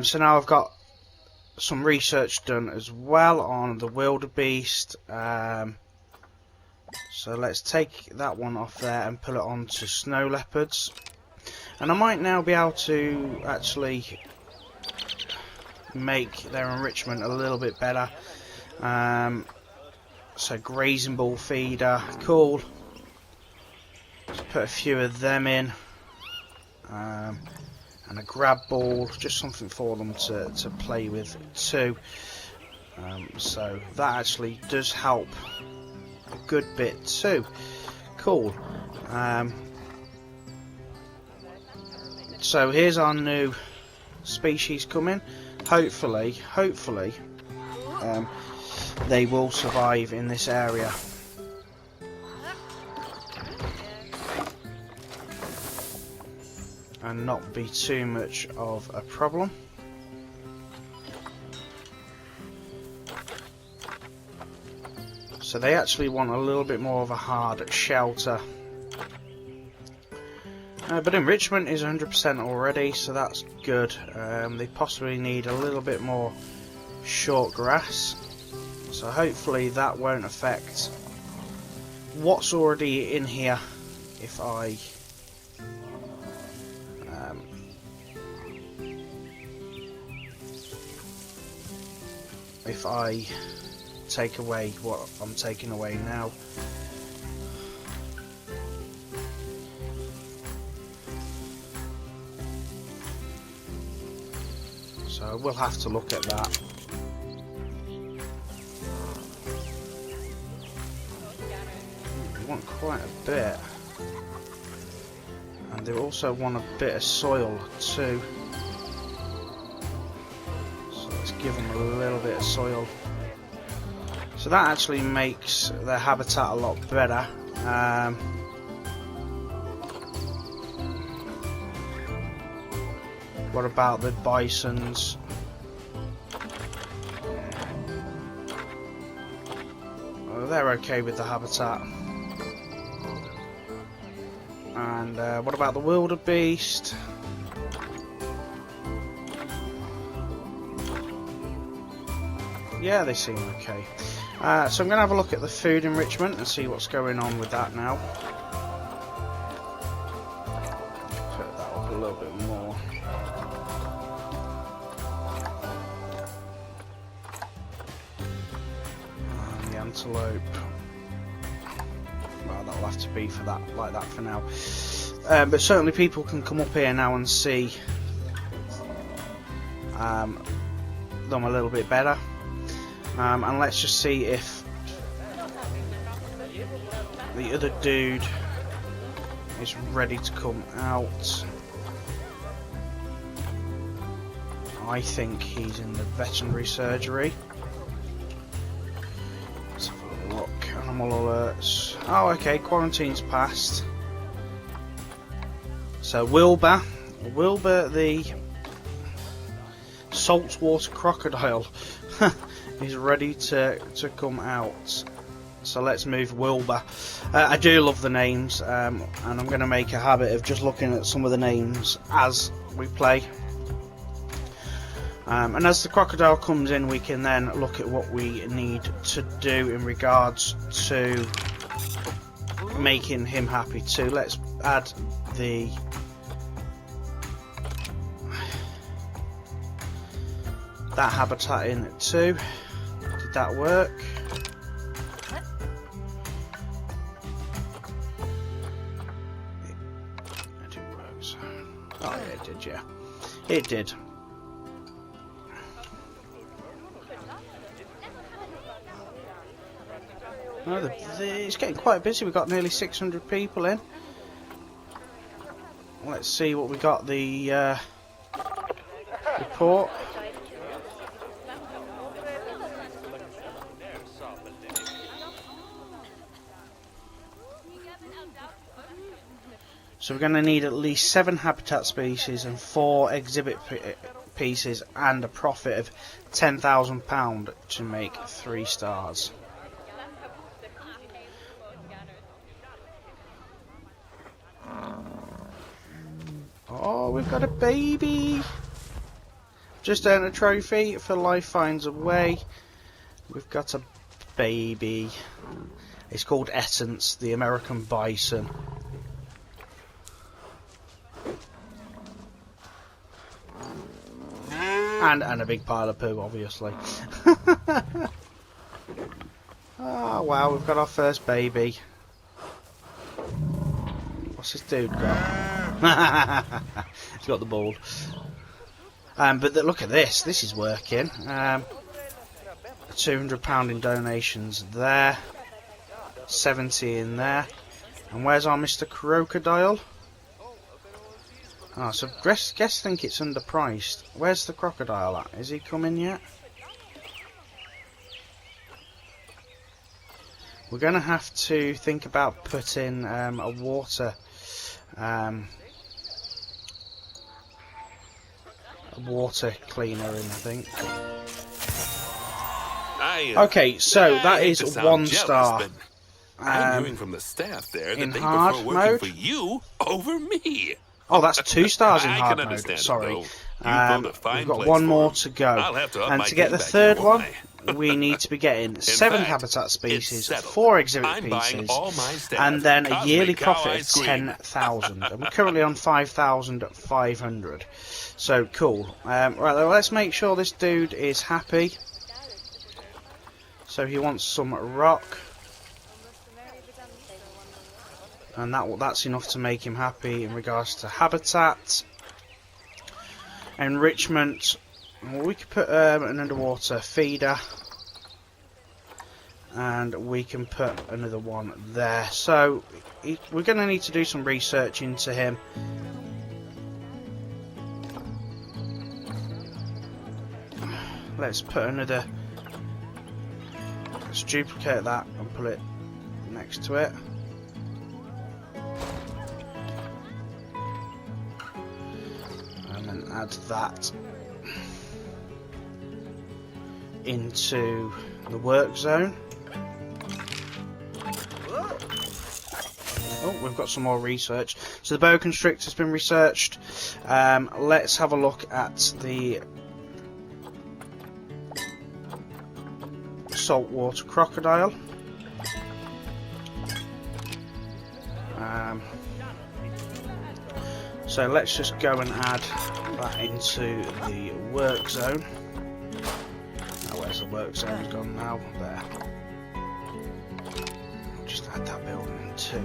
So now I've got some research done as well on the wildebeest. So let's take that one off there and put it on to snow leopards. And I might now be able to actually make their enrichment a little bit better. So grazing ball feeder, cool. Let's put a few of them in. And a grab ball, just something for them to play with too. So that actually does help a good bit too. Cool. So here's our new species coming. Hopefully, they will survive in this area. And not be too much of a problem. So they actually want a little bit more of a hard shelter. But enrichment is 100% already, so that's good. They possibly need a little bit more short grass. So hopefully that won't affect what's already in here if I take away what I'm taking away now. So we'll have to look at that. They want quite a bit, and they also want a bit of soil too. So let's give them a little bit of soil. So that actually makes their habitat a lot better. What about the bisons? Oh, they're okay with the habitat. And what about the wildebeest? Yeah, they seem okay. So I'm going to have a look at the food enrichment and see what's going on with that now. Put that up a little bit more. And the antelope. it'll have to be for that, like that for now. But certainly people can come up here now and see them a little bit better. And let's just see if the other dude is ready to come out. I think he's in the veterinary surgery. Let's have a look. Animal alerts. Oh, okay, quarantine's passed. So Wilbur the saltwater crocodile is ready to come out. So let's move Wilbur. I do love the names, and I'm going to make a habit of just looking at some of the names as we play. And as the crocodile comes in, we can then look at what we need to do in regards to making him happy too. Let's add that habitat in too. Did that work? It works. Oh yeah, it did, yeah. It did. Oh, it's getting quite busy. We've got nearly 600 people in. Let's see what we got. The report. So we're going to need at least 7 habitat species and 4 exhibit pieces and a profit of £10,000 to make 3 stars. Oh, we've got a baby! Just earned a trophy for Life Finds a Way. We've got a baby. It's called Essence, the American bison. And a big pile of poo, obviously. Oh wow, we've got our first baby. What's this dude got? He's got the ball. But look at this. This is working. £200 in donations there. 70 in there. And where's our Mr. Crocodile? Oh, so guess think it's underpriced. Where's the crocodile at? Is he coming yet? We're going to have to think about putting a water cleaner in, I think. Okay, so that is 1 star. I'm hearing from the staff there that in they hard prefer working mode? for you over me. Oh, that's 2 stars in I hard can mode. understand it, Sorry. though. You've built a fine We've got place 1 for more him. to go. I'll have to up And my to get game the back 3rd here, one, won't we need to be getting 7 fact, habitat species, settled. 4 exhibit I'm buying pieces, all my staff and then a Cosmic yearly Cow profit of ice cream. 10,000. And we're currently on 5,500. So cool. Right, well, let's make sure this dude is happy. So he wants some rock. And that's enough to make him happy in regards to habitat. Enrichment. Well, we could put an underwater feeder. And we can put another one there. So we're going to need to do some research into him. Let's put another. Let's duplicate that and put it next to it. And then add that into the work zone. Oh, we've got some more research. So the boa constrictor has been researched. Let's have a look at the saltwater crocodile. So let's just go and add that into the work zone. Now where's the work zone gone now? There. Just add that building 2.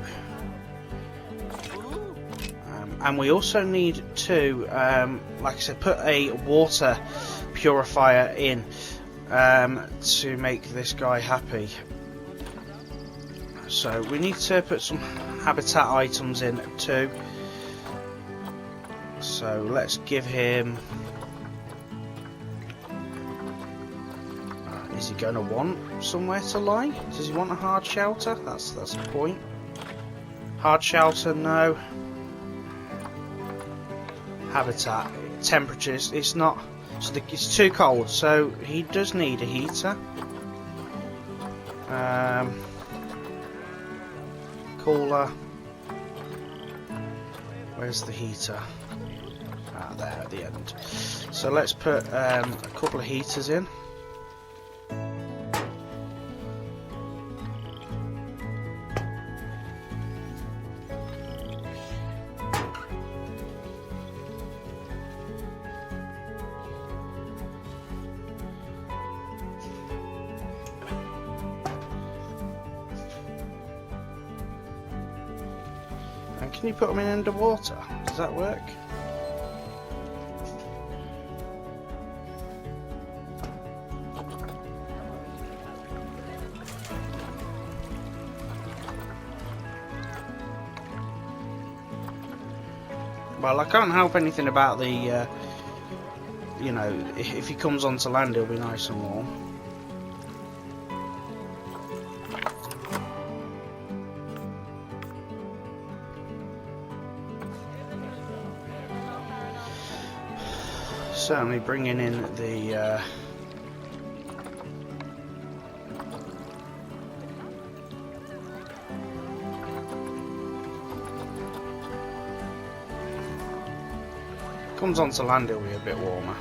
And we also need to, like I said, put a water purifier in to make this guy happy. So we need to put some habitat items in too. So let's give him... Is he going to want somewhere to lie? Does he want a hard shelter? That's the point. Hard shelter, no. Habitat, temperatures, it's not... So it's too cold, so he does need a heater. Cooler. Where's the heater? Ah, there at the end. So let's put a couple of heaters in. And can you put them in underwater? Does that work? Well, I can't help anything about the, you know, if he comes onto land, he'll be nice and warm. Certainly bringing in the comes onto land, it'll be a bit warmer.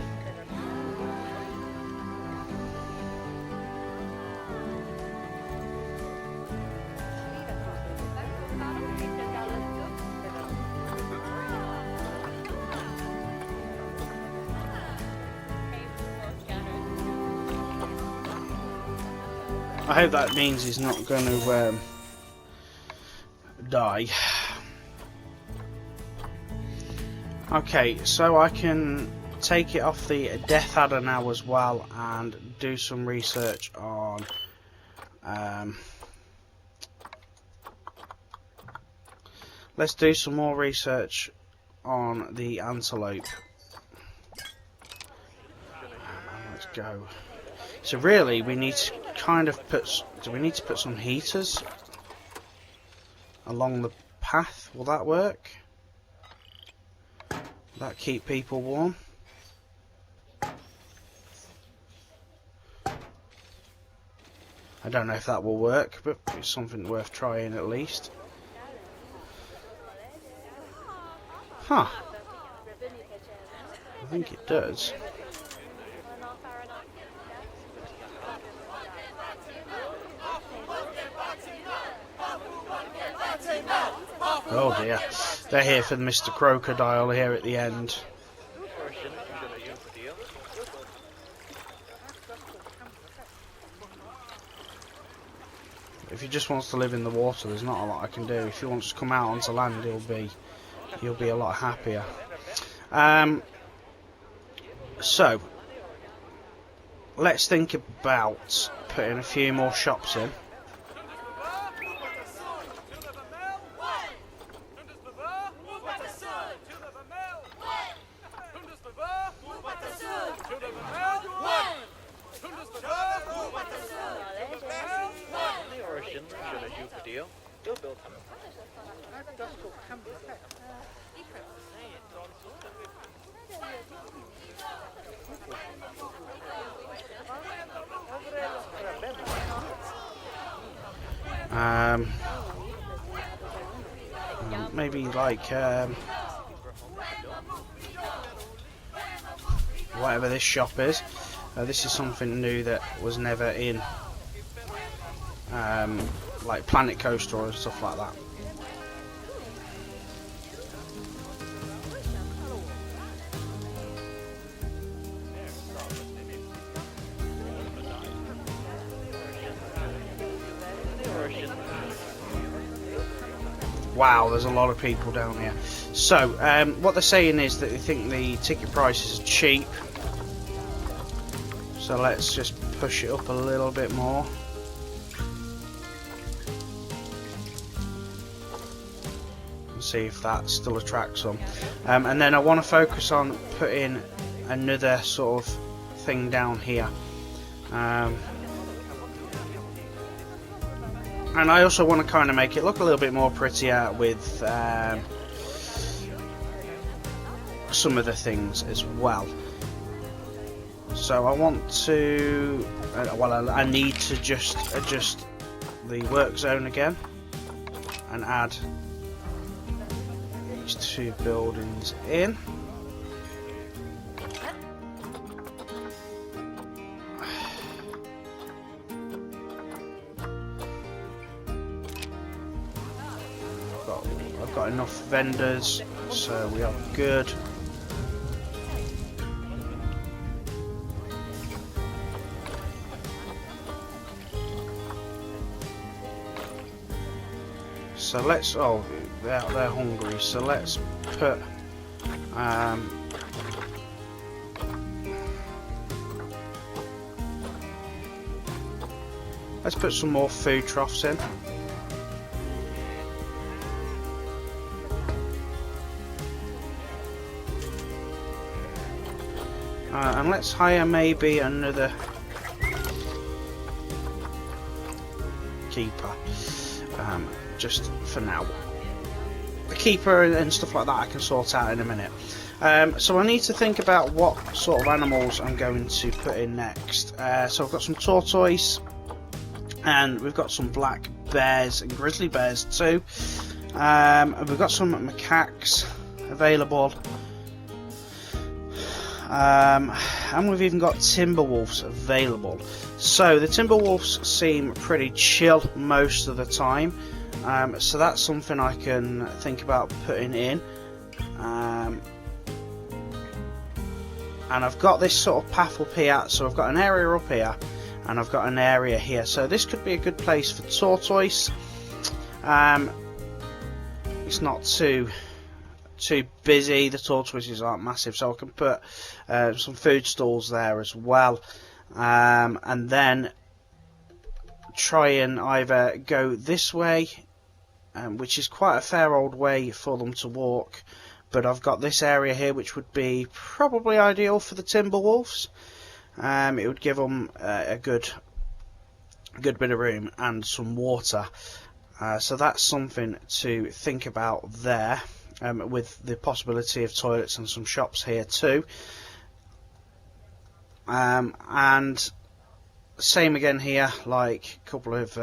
I hope that means he's not going to die. Okay, so I can take it off the death adder now as well and do some research on let's do some more research on the antelope. Let's go. So really we need to kind of do we need to put some heaters along the path? Will that work? Will that keep people warm? I don't know if that will work, but it's something worth trying at least. Huh. I think it does. Oh dear, they're here for Mr. Crocodile here at the end. If he just wants to live in the water, there's not a lot I can do. If he wants to come out onto land, he'll be a lot happier. So let's think about putting a few more shops in. Maybe like whatever this shop is. This is something new that was never in like Planet Coaster or stuff like that. Wow, there's a lot of people down here. So, what they're saying is that they think the ticket prices are cheap. So let's just push it up a little bit more. And see if that still attracts them. And then I want to focus on putting another sort of thing down here. And I also want to kind of make it look a little bit more prettier with some of the things as well. So I want to, well, I need to just adjust the work zone again and add these two buildings in. I've got enough vendors, so we are good. So let's, oh, they're hungry, so let's put some more food troughs in. And let's hire maybe another keeper, just for now. The keeper and stuff like that I can sort out in a minute. So I need to think about what sort of animals I'm going to put in next. So I've got some tortoise, and we've got some black bears and grizzly bears too. And we've got some macaques available. And we've even got timber wolves available. So the timber wolves seem pretty chill most of the time. So that's something I can think about putting in. And I've got this sort of path up here, so I've got an area up here and I've got an area here, so this could be a good place for tortoise. It's not too busy, the tortoises aren't massive, so I can put some food stalls there as well, and then try and either go this way, which is quite a fair old way for them to walk, but I've got this area here which would be probably ideal for the timber wolves. It would give them a good bit of room and some water, so that's something to think about there, with the possibility of toilets and some shops here too. And same again here, like a couple of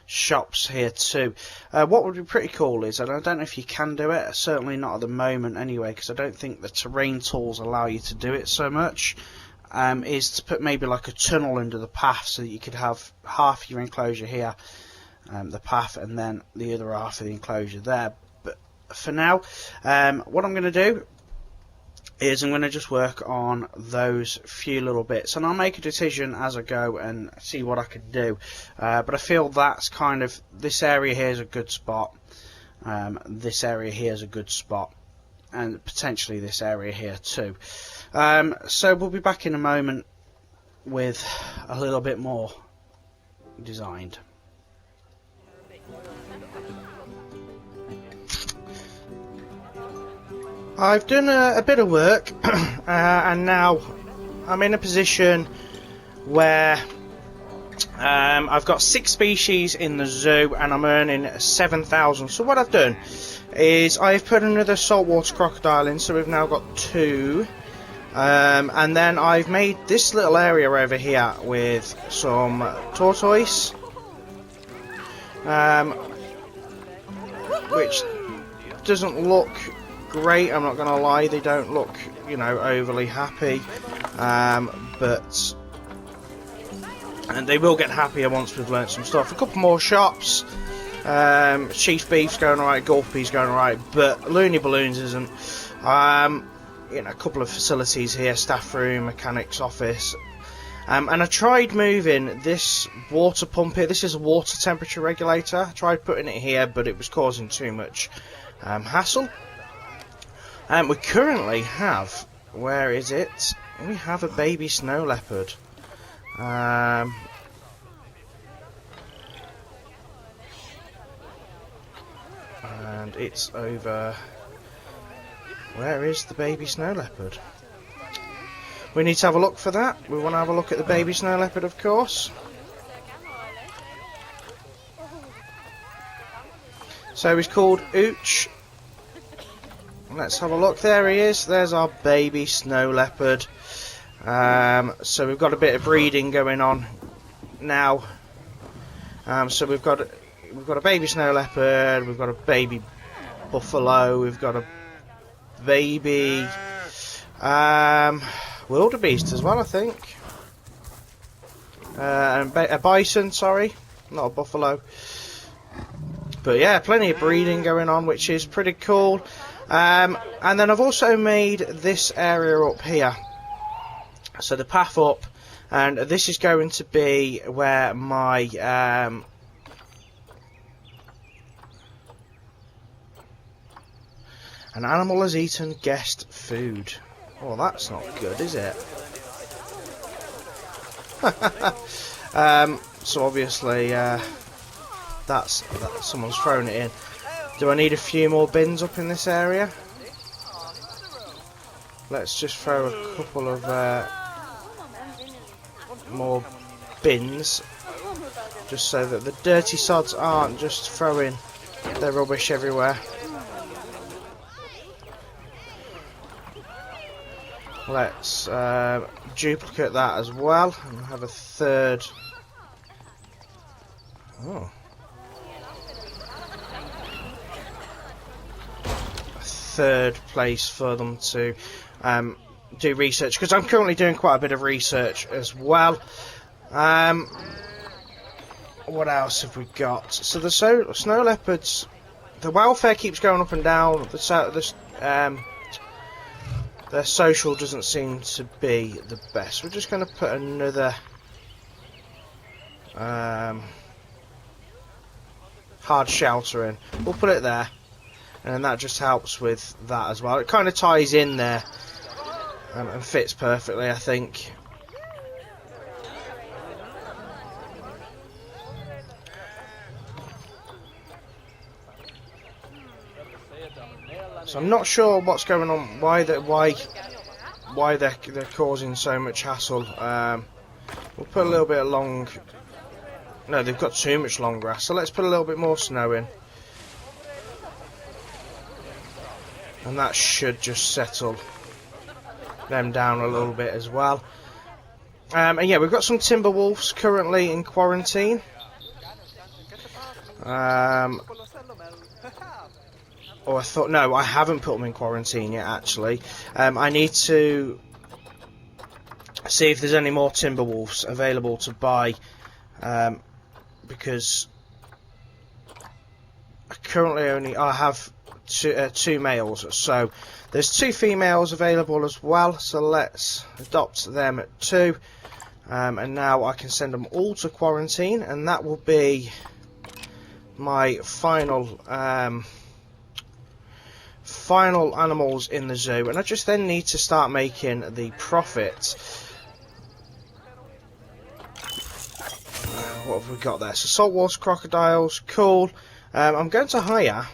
shops here too. What would be pretty cool is, and I don't know if you can do it, certainly not at the moment anyway, because I don't think the terrain tools allow you to do it so much, is to put maybe like a tunnel under the path, so that you could have half your enclosure here, the path, and then the other half of the enclosure there. But for now, what I'm going to do is I'm going to just work on those few little bits, and I'll make a decision as I go and see what I can do. But I feel that's kind of, this area here is a good spot, this area here is a good spot, and potentially this area here too. So we'll be back in a moment with a little bit more designed. I've done a bit of work, and now I'm in a position where I've got 6 species in the zoo and I'm earning 7,000. So what I've done is I've put another saltwater crocodile in, so we've now got 2. And then I've made this little area over here with some tortoise, which doesn't look great, I'm not going to lie, they don't look, you know, overly happy, but and they will get happier once we've learnt some stuff. A couple more shops, Chief Beef's going alright, Gulpy's going alright, but Looney Balloons isn't. You know, a couple of facilities here, staff room, mechanics office, And I tried moving this water pump here. This is a water temperature regulator. I tried putting it here, but it was causing too much hassle. We currently have, where is it? We have a baby snow leopard. And it's over. Where is the baby snow leopard? We need to have a look for that. We want to have a look at the baby snow leopard, of course. So he's called Ooch. Let's have a look. There he is. There's our baby snow leopard. So we've got a bit of breeding going on now. So we've got a baby snow leopard. We've got a baby buffalo. We've got a baby wildebeest as well, I think. And a bison, sorry, not a buffalo. But yeah, plenty of breeding going on, which is pretty cool. And then I've also made this area up here. So the path up, and this is going to be where my an animal has eaten guest food. Oh, that's not good, is it? So obviously, that's someone's thrown it in. Do I need a few more bins up in this area? Let's just throw a couple of more bins, just so that the dirty sods aren't just throwing their rubbish everywhere. Let's duplicate that as well and have a third. Oh. A third place for them to do research, because I'm currently doing quite a bit of research as well. What else have we got? So the snow leopards, the welfare keeps going up and down. Their social doesn't seem to be the best. We're just going to put another hard shelter in. We'll put it there, and that just helps with that as well. It kind of ties in there and fits perfectly, I think. So I'm not sure what's going on, why they're causing so much hassle. We'll put a little bit of long. No, they've got too much long grass, so let's put a little bit more snow in, and that should just settle them down a little bit as well. And yeah, we've got some timber wolves currently in quarantine. Oh, I thought, no, I haven't put them in quarantine yet, actually. I need to see if there's any more timber wolves available to buy, because I have two males, so there's 2 females available as well, so let's adopt them at 2, and now I can send them all to quarantine, and that will be my final animals in the zoo, and I just then need to start making the profit. What have we got there? So saltwater crocodiles, cool. I'm going to hire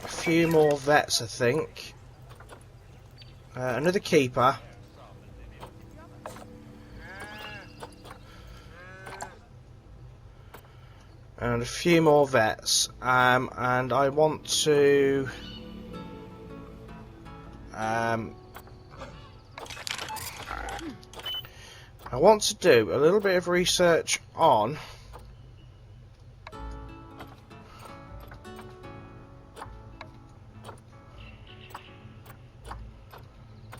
a few more vets, I think. Another keeper. And a few more vets. And I want to do a little bit of research on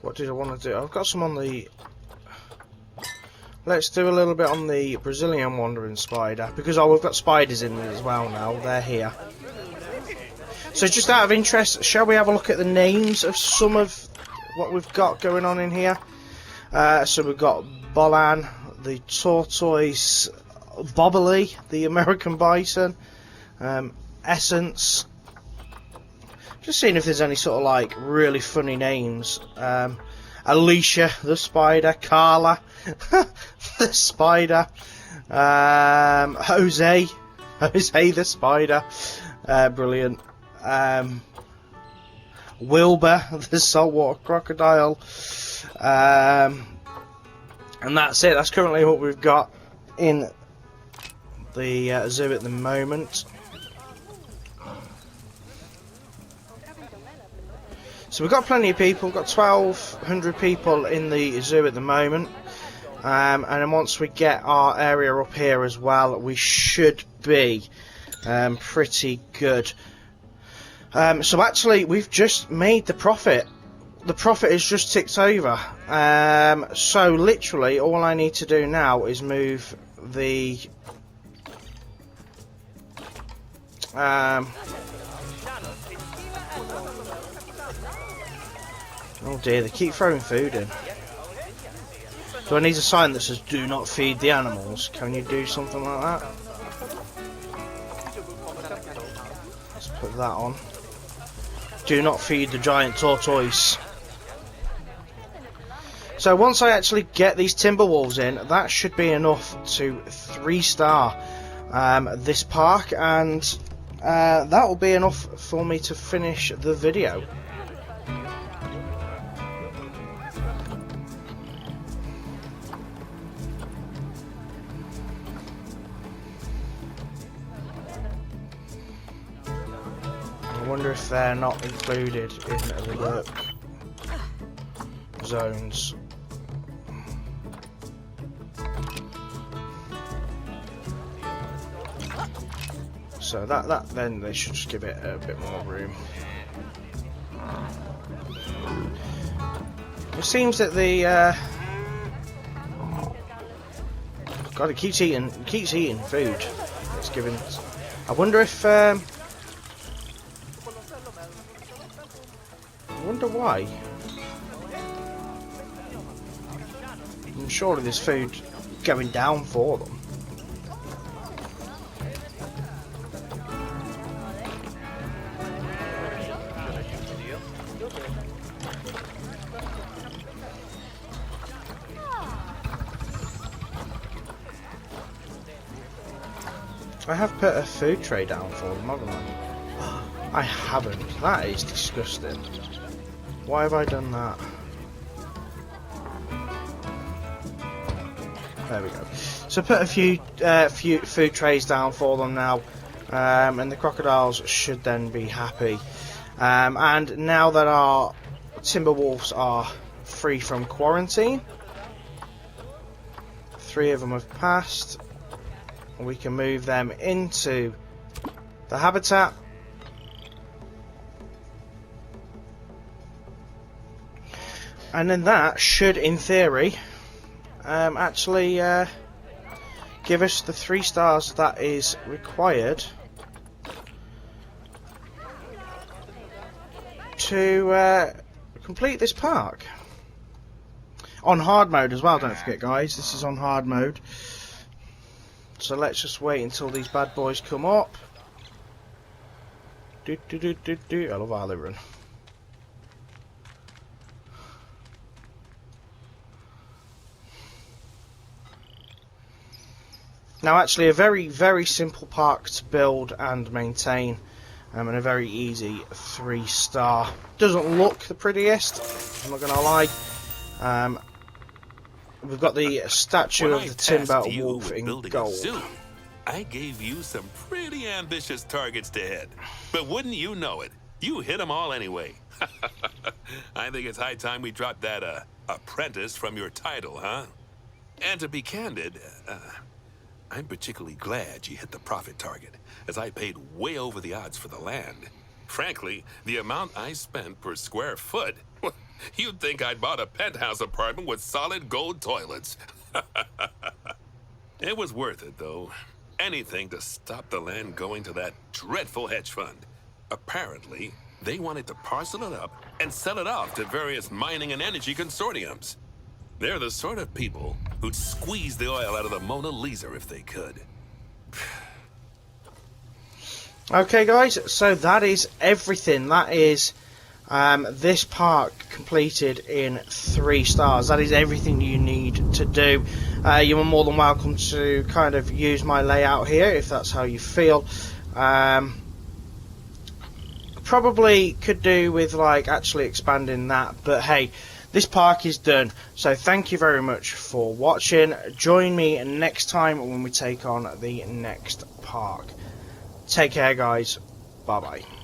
what did I want to do? I've got some on the. Let's do a little bit on the Brazilian wandering spider, because we've got spiders in there as well now. They're here. So just out of interest, shall we have a look at the names of some of what we've got going on in here? So we've got Bolan, the tortoise bobbly, the American bison, essence. Just seeing if there's any sort of like really funny names. Alicia the spider, Carla the spider, Jose the spider, brilliant. Wilbur the saltwater crocodile, and that's it. That's currently what we've got in the zoo at the moment. So we've got plenty of people. We've got 1,200 people in the zoo at the moment, and then once we get our area up here as well, we should be pretty good. So actually, we've just made the profit. The profit has just ticked over. So literally, all I need to do now is move the oh dear, they keep throwing food in. Do I need a sign that says "Do not feed the animals"? Can you do something like that? Let's put that on. Do not feed the giant tortoise. So once I actually get these timber wolves in, that should be enough to 3-star this park, and that will be enough for me to finish the video. I wonder if they're not included in the work zones. So that then they should just give it a bit more room. It seems that the God, it keeps eating food. It's giving. I wonder if I wonder why. I'm sure there's food going down for them. I have put a food tray down for them, haven't I? I haven't. That is disgusting. Why have I done that? There we go. So put a few food trays down for them now, and the crocodiles should then be happy. And now that our timber wolves are free from quarantine, 3 of them have passed. We can move them into the habitat. And then that should, in theory, actually give us the 3 stars that is required to complete this park. On hard mode as well, don't forget guys, this is on hard mode. So let's just wait until these bad boys come up. I love how they run. Now actually a very, very simple park to build and maintain, and a very easy 3-star. Doesn't look the prettiest, I'm not going to lie. We've got the statue of the timber wolf in gold. I gave you some pretty ambitious targets to hit, but wouldn't you know it, you hit them all anyway. I think it's high time we dropped that apprentice from your title, huh? And to be candid, I'm particularly glad you hit the profit target, as I paid way over the odds for the land. Frankly, the amount I spent per square foot, you'd think I'd bought a penthouse apartment with solid gold toilets. It was worth it, though. Anything to stop the land going to that dreadful hedge fund. Apparently, they wanted to parcel it up and sell it off to various mining and energy consortiums. They're the sort of people who'd squeeze the oil out of the Mona Lisa if they could. Okay guys, so that is everything. That is this park completed in 3 stars. That is everything you need to do. You are more than welcome to kind of use my layout here if that's how you feel. Probably could do with like actually expanding that, but hey, this park is done. So thank you very much for watching. Join me next time when we take on the next park. Take care guys. Bye bye.